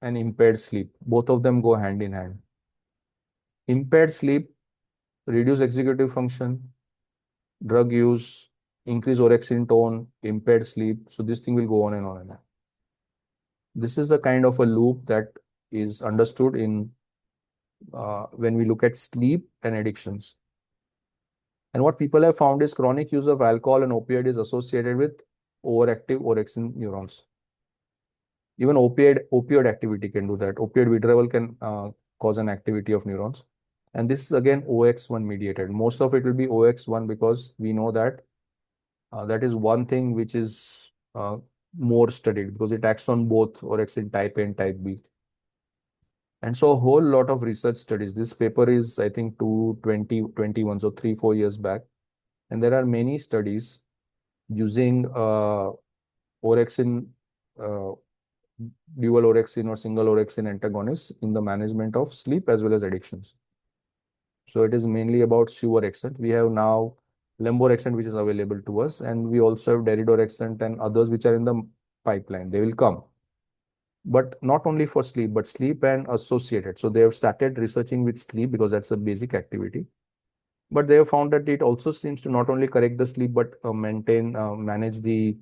and impaired sleep, both of them go hand in hand. Impaired sleep reduce executive function, drug use increase orexin tone, impaired sleep. So this thing will go on and on and on. This is the kind of a loop that is understood in when we look at sleep and addictions. And what people have found is chronic use of alcohol and opioid is associated with overactive orexin neurons. Even opioid activity can do that. Opioid withdrawal can cause an activity of neurons. And this is again OX1 mediated. Most of it will be OX1 because we know that that is one thing which is more studied because it acts on both orexin type A and type B. And so a whole lot of research studies. This paper is, I think, 2021, so 3-4 years back. And there are many studies using orexin, uh, dual orexin or single orexin antagonists in the management of sleep as well as addictions. So it is mainly about suvorexant. We have now lemborexant, which is available to us, and we also have daridorexant and others which are in the pipeline. They will come. But not only for sleep, but sleep and associated. So they have started researching with sleep because that's a basic activity. But they have found that it also seems to not only correct the sleep, but manage the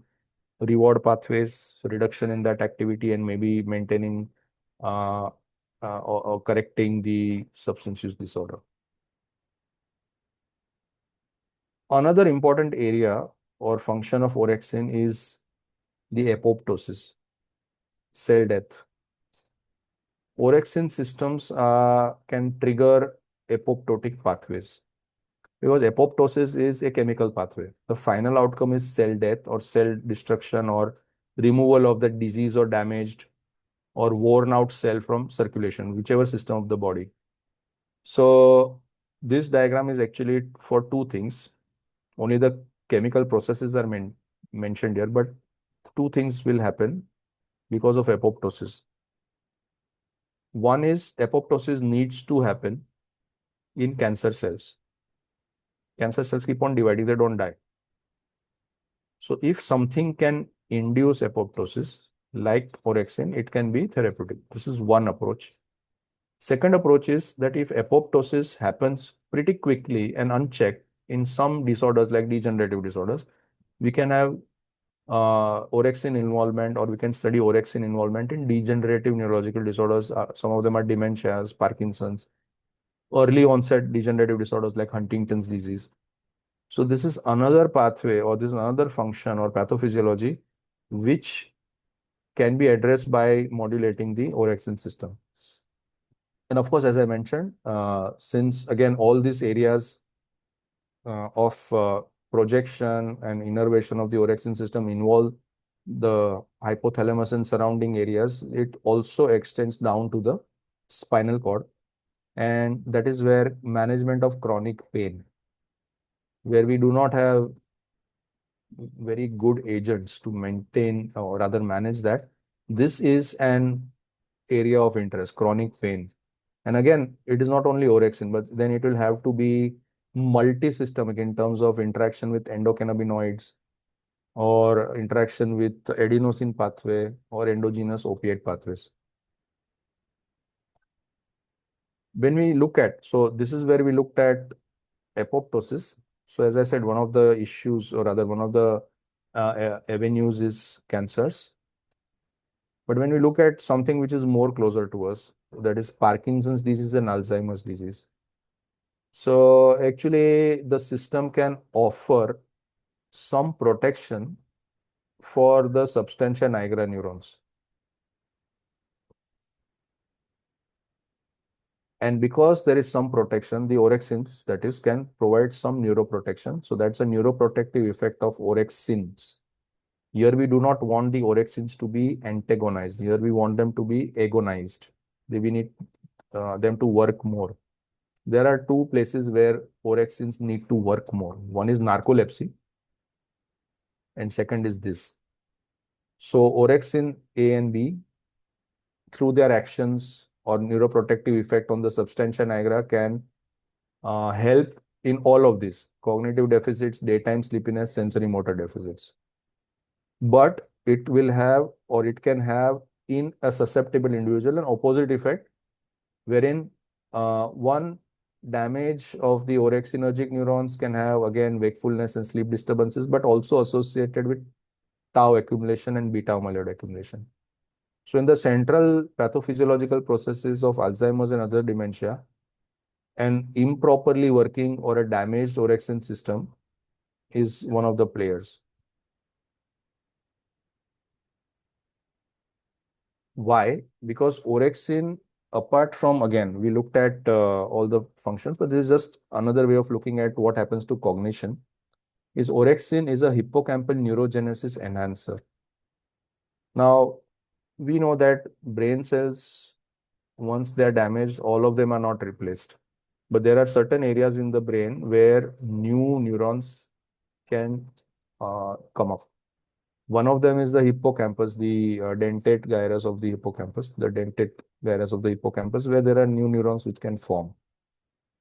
reward pathways, so reduction in that activity, and maybe maintaining uh, or correcting the substance use disorder. Another important area or function of orexin is the apoptosis, cell death. Orexin systems can trigger apoptotic pathways because apoptosis is a chemical pathway. The final outcome is cell death or cell destruction or removal of the disease or damaged or worn out cell from circulation, whichever system of the body. So this diagram is actually for two things. Only the chemical processes are mentioned here, but two things will happen because of apoptosis. One is apoptosis needs to happen in cancer cells. Cancer cells keep on dividing, they don't die. So if something can induce apoptosis, like orexin, it can be therapeutic. This is one approach. Second approach is that if apoptosis happens pretty quickly and unchecked in some disorders like degenerative disorders, we can have orexin involvement, or we can study orexin involvement in degenerative neurological disorders. Some of them are dementias, Parkinson's, early onset degenerative disorders like Huntington's disease. So this is another pathway, or this is another function or pathophysiology which can be addressed by modulating the orexin system. And of course, as I mentioned, since again all these areas of projection and innervation of the orexin system involve the hypothalamus and surrounding areas, it also extends down to the spinal cord. And that is where management of chronic pain, where we do not have very good agents to maintain or rather manage that. This is an area of interest, chronic pain. And again, it is not only orexin, but then it will have to be multi-systemic in terms of interaction with endocannabinoids or interaction with adenosine pathway or endogenous opiate pathways. When we look at, so this is where we looked at apoptosis. So as I said, one of the issues, or rather one of the avenues is cancers. But when we look at something which is more closer to us, that is Parkinson's disease and Alzheimer's disease. So actually the system can offer some protection for the substantia nigra neurons. And because there is some protection, the orexins, that is, can provide some neuroprotection. So that's a neuroprotective effect of orexins. Here we do not want the orexins to be antagonized. Here we want them to be agonized. We need them to work more. There are two places where orexins need to work more. One is narcolepsy, and second is this. So orexin A and B, through their actions or neuroprotective effect on the substantia nigra, can help in all of these cognitive deficits, daytime sleepiness, sensory motor deficits. But it will have, or it can have, in a susceptible individual, an opposite effect, wherein one damage of the orexinergic neurons can have again wakefulness and sleep disturbances, but also associated with tau accumulation and beta amyloid accumulation. So in the central pathophysiological processes of Alzheimer's and other dementia, an improperly working or a damaged orexin system is one of the players. Why? Because orexin, apart from, again, we looked at all the functions, but this is just another way of looking at what happens to cognition, is orexin is a hippocampal neurogenesis enhancer. Now, we know that brain cells, once they're damaged, all of them are not replaced. But there are certain areas in the brain where new neurons can come up. One of them is the hippocampus, the dentate gyrus of the hippocampus, the dentate gyrus of the hippocampus, where there are new neurons which can form.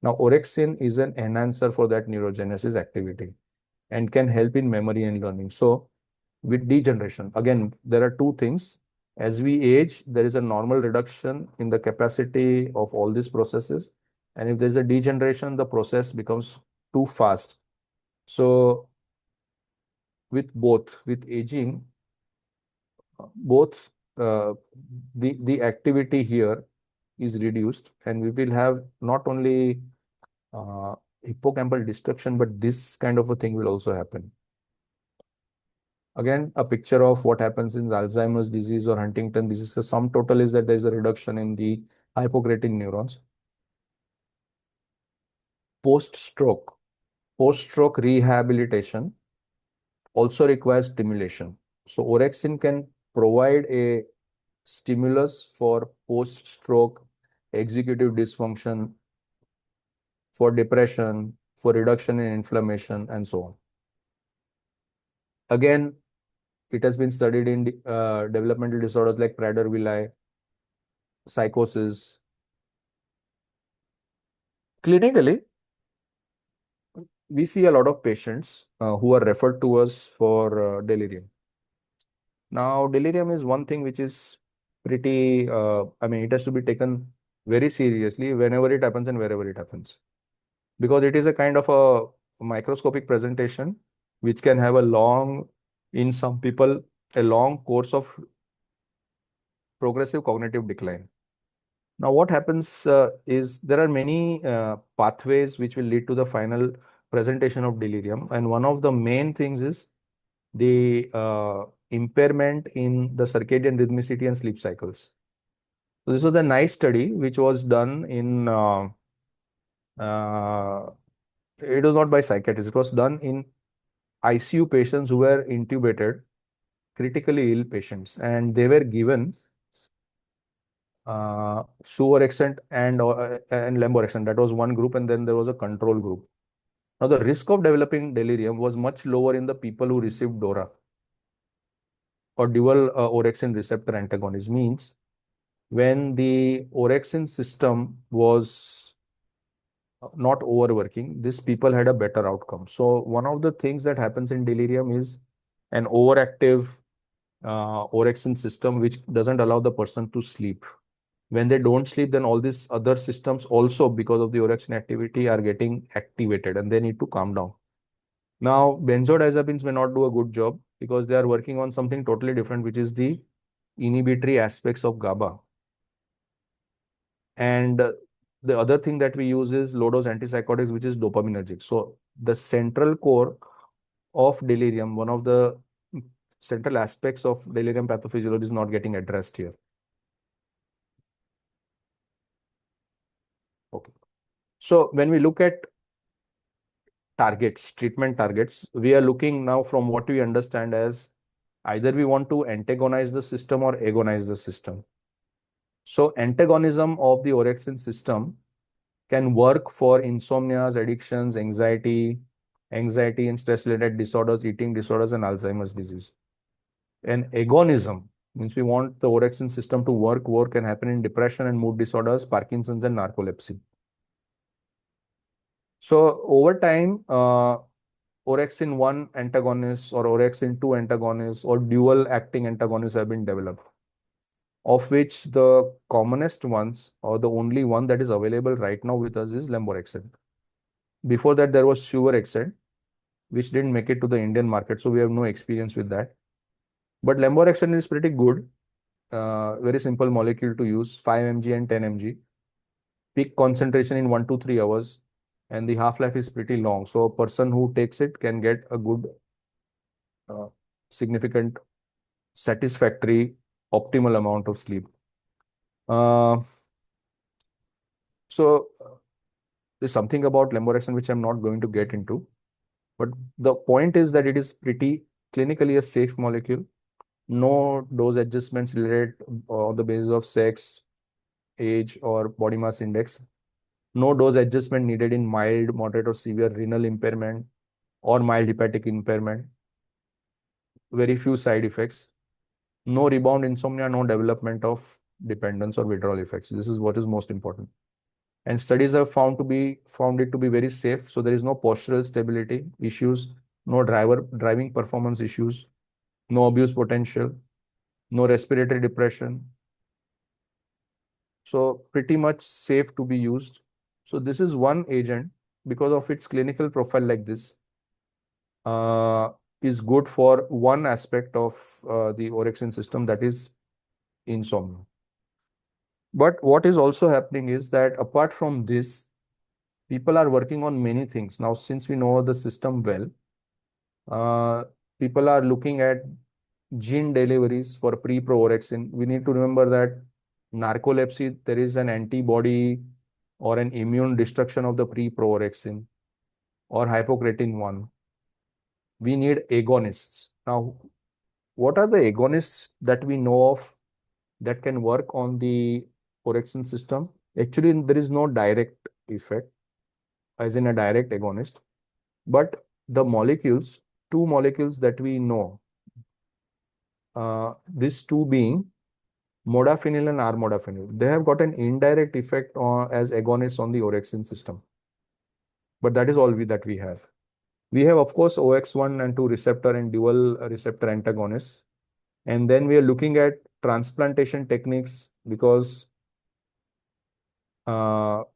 Now, orexin is an enhancer for that neurogenesis activity and can help in memory and learning. So, with degeneration, again, there are two things. As we age, there is a normal reduction in the capacity of all these processes. And if there's a degeneration, the process becomes too fast. So, with aging, both the activity here is reduced, and we will have not only hippocampal destruction, but this kind of a thing will also happen. Again, a picture of what happens in Alzheimer's disease or Huntington disease. The sum total is that there is a reduction in the hypocretin neurons. Post-stroke rehabilitation also requires stimulation. So orexin can provide a stimulus for post-stroke executive dysfunction, for depression, for reduction in inflammation, and so on. Again, it has been studied in developmental disorders like Prader-Willi, psychosis. Clinically, we see a lot of patients who are referred to us for delirium. Now, delirium is one thing which is pretty, it has to be taken very seriously whenever it happens and wherever it happens, because it is a kind of a microscopic presentation which can have in some people, a long course of progressive cognitive decline. Now, what happens is there are many pathways which will lead to the final presentation of delirium. And one of the main things is the impairment in the circadian rhythmicity and sleep cycles. So this was a nice study which was done in, it was not by psychiatrists, it was done in ICU patients who were intubated, critically ill patients, and they were given suvorexant and lemborexant. That was one group, and then there was a control group. Now, the risk of developing delirium was much lower in the people who received DORA, or dual orexin receptor antagonist. Means when the orexin system was not overworking, these people had a better outcome. So one of the things that happens in delirium is an overactive orexin system, which doesn't allow the person to sleep. When they don't sleep, then all these other systems also, because of the orexin activity, are getting activated and they need to calm down. Now, benzodiazepines may not do a good job because they are working on something totally different, which is the inhibitory aspects of GABA. And the other thing that we use is low-dose antipsychotics, which is dopaminergic. So the central core of delirium, one of the central aspects of delirium pathophysiology, is not getting addressed here. Okay. So when we look at treatment targets, we are looking now from what we understand as either we want to antagonize the system or agonize the system. So antagonism of the orexin system can work for insomnias, addictions, anxiety and stress-related disorders, eating disorders, and Alzheimer's disease. And agonism means we want the orexin system to work, can happen in depression and mood disorders, Parkinson's, and narcolepsy. So over time, orexin 1 antagonists or orexin 2 antagonists or dual acting antagonists have been developed, of which the commonest ones or the only one that is available right now with us is lemborexant. Before that, there was suvorexant, which didn't make it to the Indian market, so we have no experience with that. But lemborexant is pretty good. Very simple molecule to use, 5 mg and 10 mg. Peak concentration in 1 to 3 hours, and the half-life is pretty long. So a person who takes it can get a good, significant, satisfactory, optimal amount of sleep. Uh, so there's something about lemborexant which I'm not going to get into, but the point is that it is pretty clinically a safe molecule. No dose adjustments related on the basis of sex, age, or body mass index. No dose adjustment needed in mild, moderate, or severe renal impairment or mild hepatic impairment. Very few side effects. No rebound insomnia, no development of dependence or withdrawal effects. This is what is most important. And studies have found it to be very safe. So there is no postural stability issues, no driving performance issues, no abuse potential, no respiratory depression. So pretty much safe to be used. So this is one agent, because of its clinical profile like this, is good for one aspect of the orexin system, that is insomnia. But what is also happening is that apart from this, people are working on many things. Now, since we know the system well, uh, people are looking at gene deliveries for pre-proorexin. We need to remember that narcolepsy, there is an antibody or an immune destruction of the pre-proorexin or hypocretin 1. We need agonists. Now, what are the agonists that we know of that can work on the orexin system? Actually, there is no direct effect, as in a direct agonist, but the molecules, two molecules that we know, these two being modafinil and armodafinil, they have got an indirect effect on, as agonists on the orexin system. But that is all that we have. We have, of course, OX1 and 2 receptor and dual receptor antagonists. And then we are looking at transplantation techniques, because the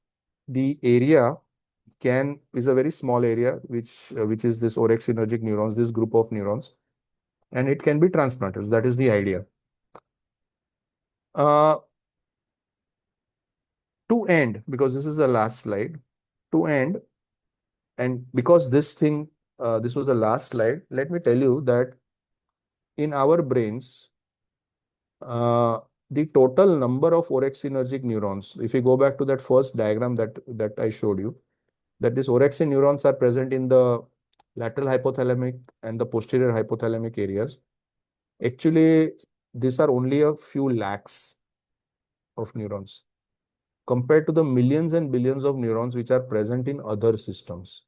area is a very small area, which is this orexinergic neurons, this group of neurons, and it can be transplanted. So that is the idea. Uh, to end, because this is the last slide, to end, and because this was the last slide, let me tell you that in our brains, uh, the total number of orexinergic neurons, if you go back to that first diagram that I showed you, that these orexin neurons are present in the lateral hypothalamic and the posterior hypothalamic areas. Actually, these are only a few lakhs of neurons compared to the millions and billions of neurons which are present in other systems.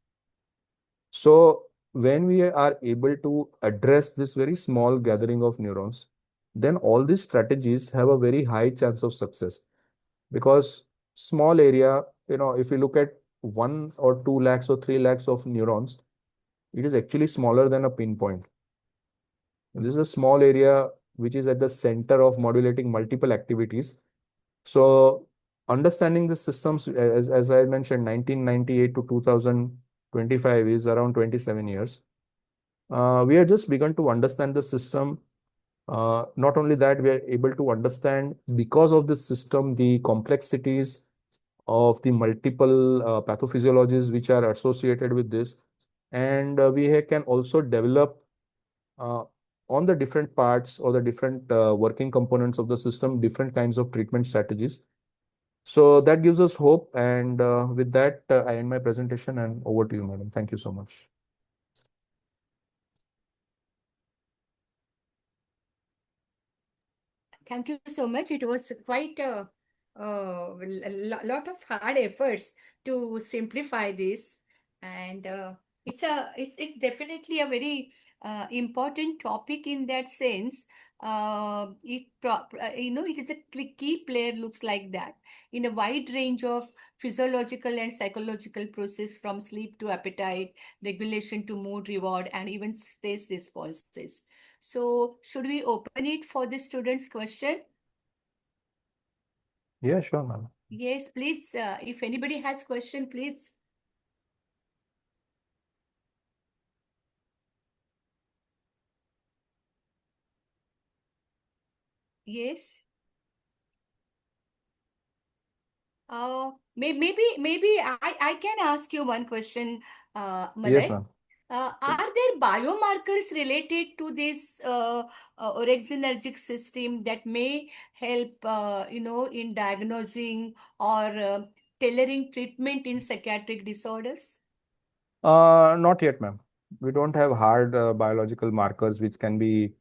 So when we are able to address this very small gathering of neurons, then all these strategies have a very high chance of success, because small area, if you look at 1 or 2 lakhs or 3 lakhs of neurons, it is actually smaller than a pinpoint. This is a small area which is at the center of modulating multiple activities. So understanding the systems, as I mentioned, 1998 to 2025 is around 27 years. We have just begun to understand the system. Not only that, we are able to understand, because of this system, the complexities of the multiple pathophysiologies which are associated with this. And we can also develop uh, on the different parts or the different working components of the system, different kinds of treatment strategies. So that gives us hope. And with that, I end my presentation, and over to you, madam. Thank you so much. Thank you so much. It was quite lot of hard efforts to simplify this, and it's definitely a very important topic in that sense. it is a key player, looks like that, in a wide range of physiological and psychological process, from sleep to appetite, regulation to mood, reward, and even stress responses. So, should we open it for the students' question? Yeah, sure, ma'am. Yes, please. If anybody has question, please. Yes. Maybe I can ask you one question, Yes, Malay. ma'am. Are there biomarkers related to this orexinergic system that may help, in diagnosing or tailoring treatment in psychiatric disorders? Not yet, ma'am. We don't have hard biological markers which can be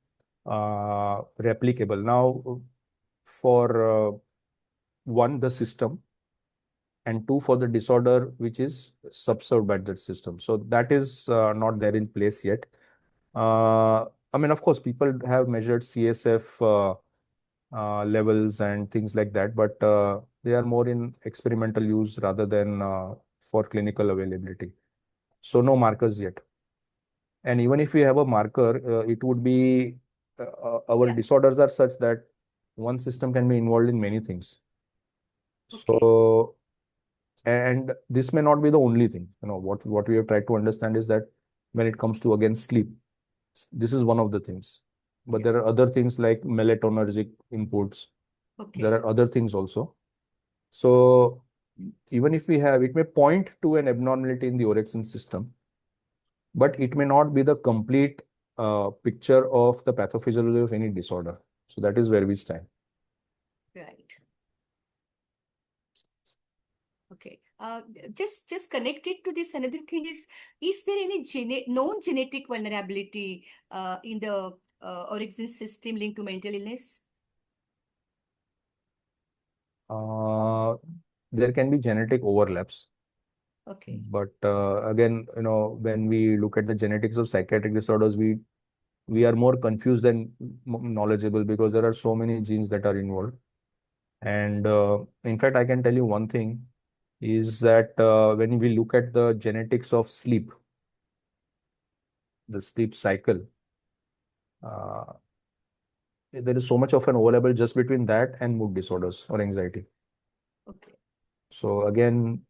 replicable. Now, for one, the system, and two, for the disorder which is subserved by that system. So that is not there in place yet. I mean, of course, people have measured CSF levels and things like that, but they are more in experimental use rather than for clinical availability. So no markers yet. And even if we have a marker, it would be our Yeah. disorders are such that one system can be involved in many things. Okay. So, and this may not be the only thing. What we have tried to understand is that when it comes to, again, sleep, this is one of the things. But Yeah. there are other things like melatonergic inputs. There Okay. are other things also. So even if we have, it may point to an abnormality in the orexin system, but it may not be the complete picture of the pathophysiology of any disorder. So that is where we stand. Right. Okay. Just connected to this, another thing is there any known genetic vulnerability in the orexin system linked to mental illness? Uh, there can be genetic overlaps, Okay. but again, when we look at the genetics of psychiatric disorders, we are more confused than knowledgeable because there are so many genes that are involved. And in fact, I can tell you one thing is that when we look at the genetics of sleep, the sleep cycle, uh, there is so much of an overlap just between that and mood disorders or anxiety. Okay. So again,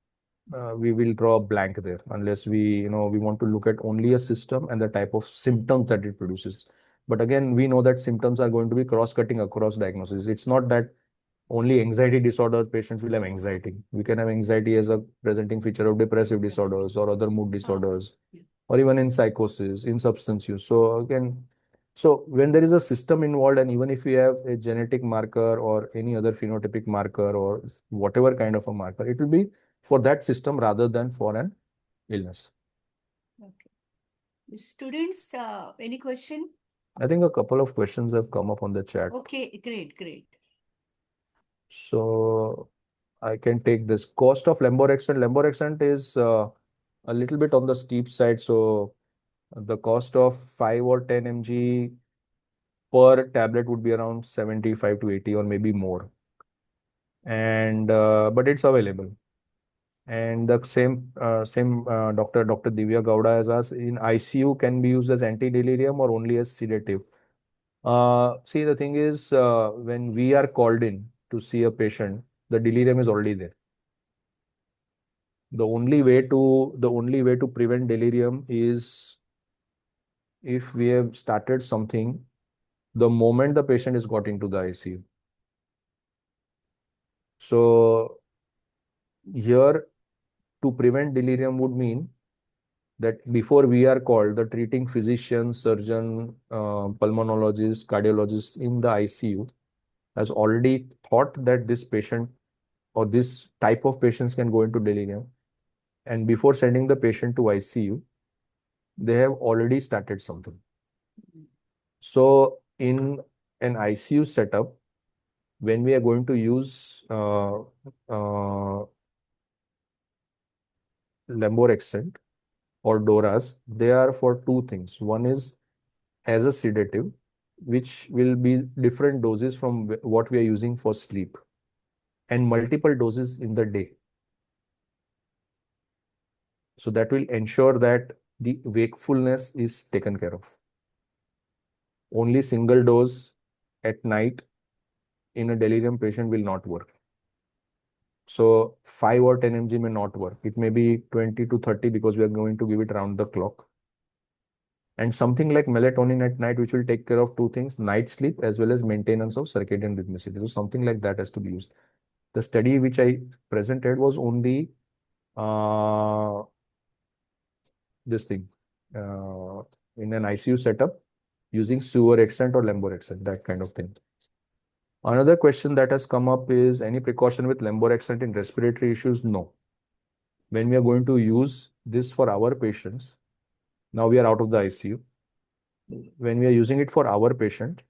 we will draw a blank there unless we want to look at only a system and the type of symptoms that it produces. But again, we know that symptoms are going to be cross-cutting across diagnoses. It's not that only anxiety disorder patients will have anxiety. We can have anxiety as a presenting feature of depressive Right. disorders or other mood disorders, Yeah. or even in psychosis, in substance use. So again, so when there is a system involved, and even if we have a genetic marker or any other phenotypic marker or whatever kind of a marker, it will be for that system rather than for an illness. Okay. Students, any question? I think a couple of questions have come up on the chat. Okay, great, great. So I can take this. Cost of lemborexant. Lemborexant is a little bit on the steep side. So the cost of 5 or 10 mg per tablet would be around 75 to 80 or maybe more. And but it's available. And the same Dr. Divya Gowda has asked, in ICU can be used as anti-delirium or only as sedative. See, the thing is, when we are called in to see a patient, the delirium is already there. The only way to prevent delirium is if we have started something the moment the patient is got into the ICU. So here, to prevent delirium would mean that before we are called, the treating physician, surgeon, pulmonologist, cardiologist in the ICU has already thought that this patient or this type of patients can go into delirium. And before sending the patient to ICU, they have already started something. So in an ICU setup, when we are going to use lemborexant or DORAs, they are for two things. One is as a sedative, which will be different doses from what we are using for sleep, and multiple doses in the day. So that will ensure that the wakefulness is taken care of. Only single dose at night in a delirium patient will not work. So 5 or 10 mg may not work. It may be 20 to 30 because we are going to give it around the clock. And something like melatonin at night, which will take care of two things, night sleep as well as maintenance of circadian rhythmicity. So something like that has to be used. The study which I presented was only this thing in an ICU setup using suvorexant or lemborexant, that kind of thing. Another question that has come up is any precaution with lemborexant in respiratory issues? No. When we are going to use this for our patients, now we are out of the ICU. When we are using it for our patient,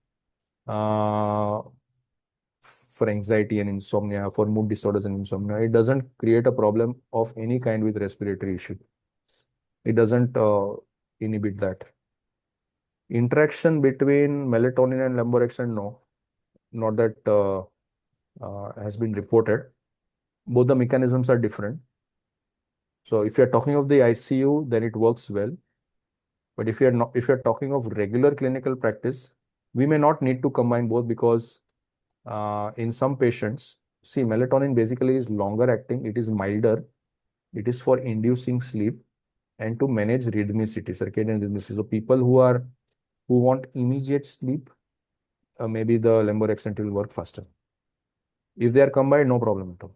for anxiety and insomnia, for mood disorders and insomnia, it doesn't create a problem of any kind with respiratory issue. It doesn't inhibit that. Interaction between melatonin and lemborexant, no, not that has been reported. Both the mechanisms are different. So if you're talking of the ICU, then it works well. But if you're talking of regular clinical practice, we may not need to combine both because in some patients, see, melatonin basically is longer acting, it is milder, it is for inducing sleep and to manage rhythmicity, circadian rhythmicity. So people who want immediate sleep, maybe the lemborexant will work faster. If they are combined, no problem at all.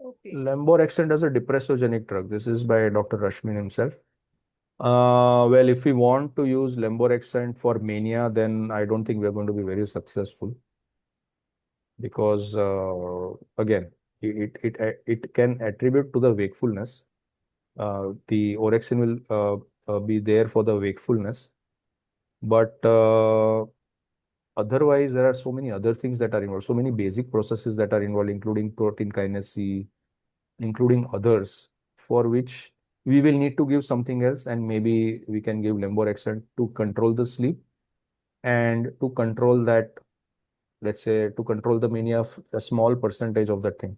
Okay. Lemborexant as a depressogenic drug. This is by Dr. Rashmin himself. Well, if we want to use lemborexant for mania, then I don't think we are going to be very successful because again, it can attribute to the wakefulness. The orexin will be there for the wakefulness, but otherwise there are so many other things that are involved, so many basic processes that are involved, including protein kinase C, including others, for which we will need to give something else, and maybe we can give lemborexant to control the sleep and to control that, let's say, to control the mania of a small percentage of that thing.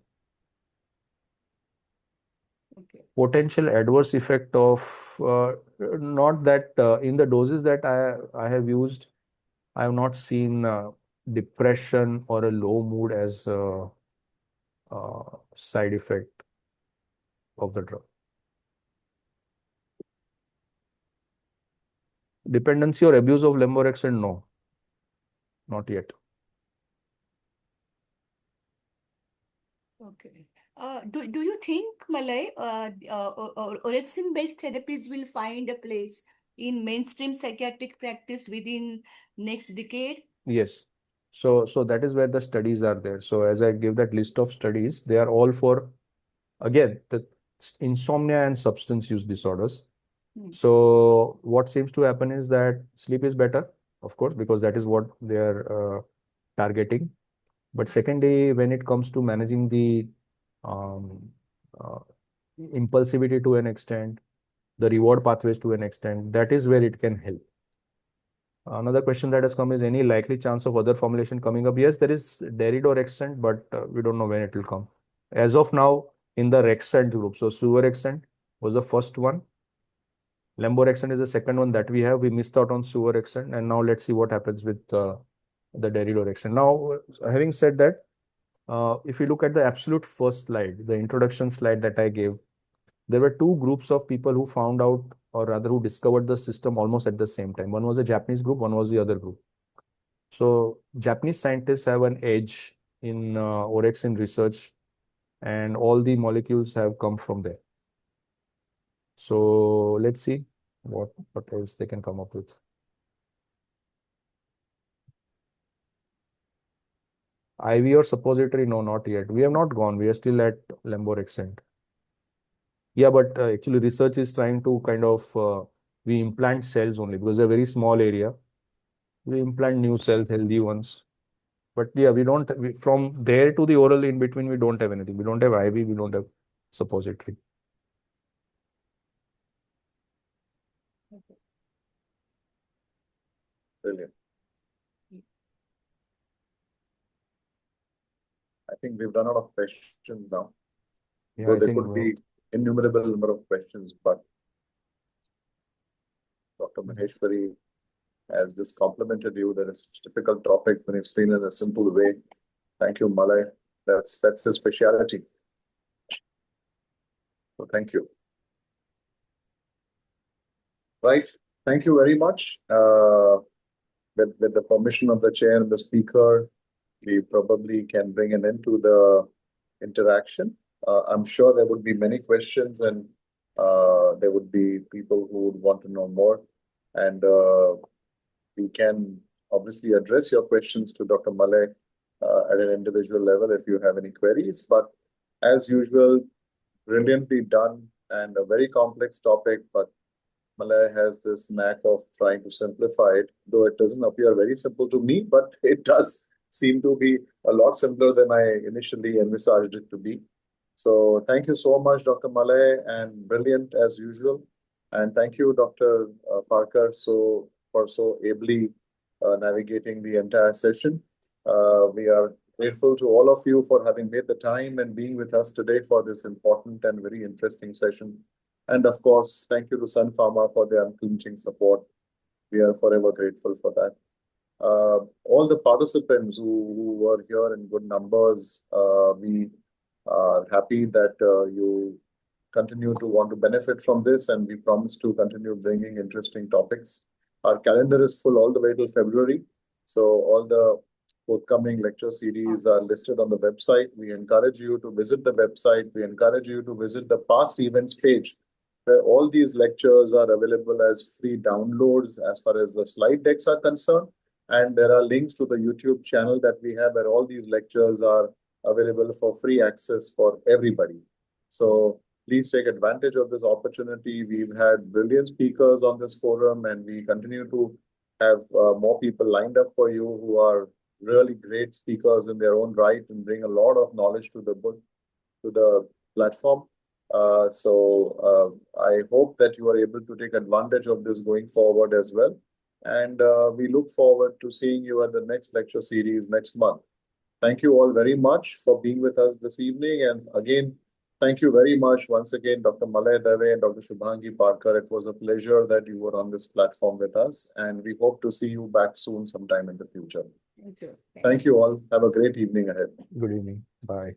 Okay. Potential adverse effect of not that in the doses that I have used, I have not seen depression or a low mood as side effect of the drug. Dependency or abuse of lemborexant, no, not yet. Okay. Do you think, Malay, orexin-based therapies will find a place in mainstream psychiatric practice within next decade? Yes. So that is where the studies are there. So as I give that list of studies, they are all for, again, the insomnia and substance use disorders. Hmm. So what seems to happen is that sleep is better, of course, because that is what they are targeting. But secondly, when it comes to managing the um, uh, impulsivity to an extent, the reward pathways to an extent, that is where it can help. Another question that has come is any likely chance of other formulation coming up? Yes, there is daridorexant, but we don't know when it will come. As of now, in the Rexant group, so suvorexant was the first one. Lemborexant is the second one that we have. We missed out on suvorexant, and now let's see what happens with the daridorexant. Now, having said that, if you look at the absolute first slide, the introduction slide that I gave, there were two groups of people who found out, or rather who discovered the system almost at the same time. One was a Japanese group, one was the other group. So Japanese scientists have an edge in orexin research, and all the molecules have come from there. So let's see what else they can come up with. IV or suppository? No, not yet. We have not gone. We are still at lemborexant. Yeah, but actually research is trying to kind of, we implant cells only because they're a very small area. We implant new cells, healthy ones. But yeah, from there to the oral in between, we don't have anything. We don't have IV, we don't have suppository. Brilliant. I think we've run out of questions now. Yeah, Though I there think could be innumerable number of questions, but Dr. Maheshwari has just complimented you that it's a difficult topic when explained in a simple way. Thank you, Malay. That's his speciality. So thank you. Right. Thank you very much. With the permission of the chair and the speaker, we probably can bring an end to the interaction. I'm sure there would be many questions and there would be people who would want to know more. And we can obviously address your questions to Dr. Malay at an individual level if you have any queries. But as usual, brilliantly done and a very complex topic, but Malay has this knack of trying to simplify it, though it doesn't appear very simple to me, but it does seem to be a lot simpler than I initially envisaged it to be. So thank you so much, Dr. Malay, and brilliant as usual. And thank you, Dr. Parker, for so ably navigating the entire session. We are grateful to all of you for having made the time and being with us today for this important and very interesting session. And of course, thank you to Sun Pharma for their unflinching support. We are forever grateful for that. All the participants who were here in good numbers, we are happy that you continue to want to benefit from this, and we promise to continue bringing interesting topics. Our calendar is full all the way till February, so all the forthcoming lecture series are listed on the website. We encourage you to visit the website. We encourage you to visit the past events page, where all these lectures are available as free downloads as far as the slide decks are concerned. And there are links to the YouTube channel that we have where all these lectures are available for free access for everybody. So please take advantage of this opportunity. We've had brilliant speakers on this forum, and we continue to have more people lined up for you who are really great speakers in their own right and bring a lot of knowledge to the platform. I hope that you are able to take advantage of this going forward as well. And we look forward to seeing you at the next lecture series next month. Thank you all very much for being with us this evening. And again, thank you very much once again, Dr. Malay Dave and Dr. Shubhangi Parker. It was a pleasure that you were on this platform with us. And we hope to see you back soon sometime in the future. Thank you. Thank you all. Have a great evening ahead. good evening. Bye.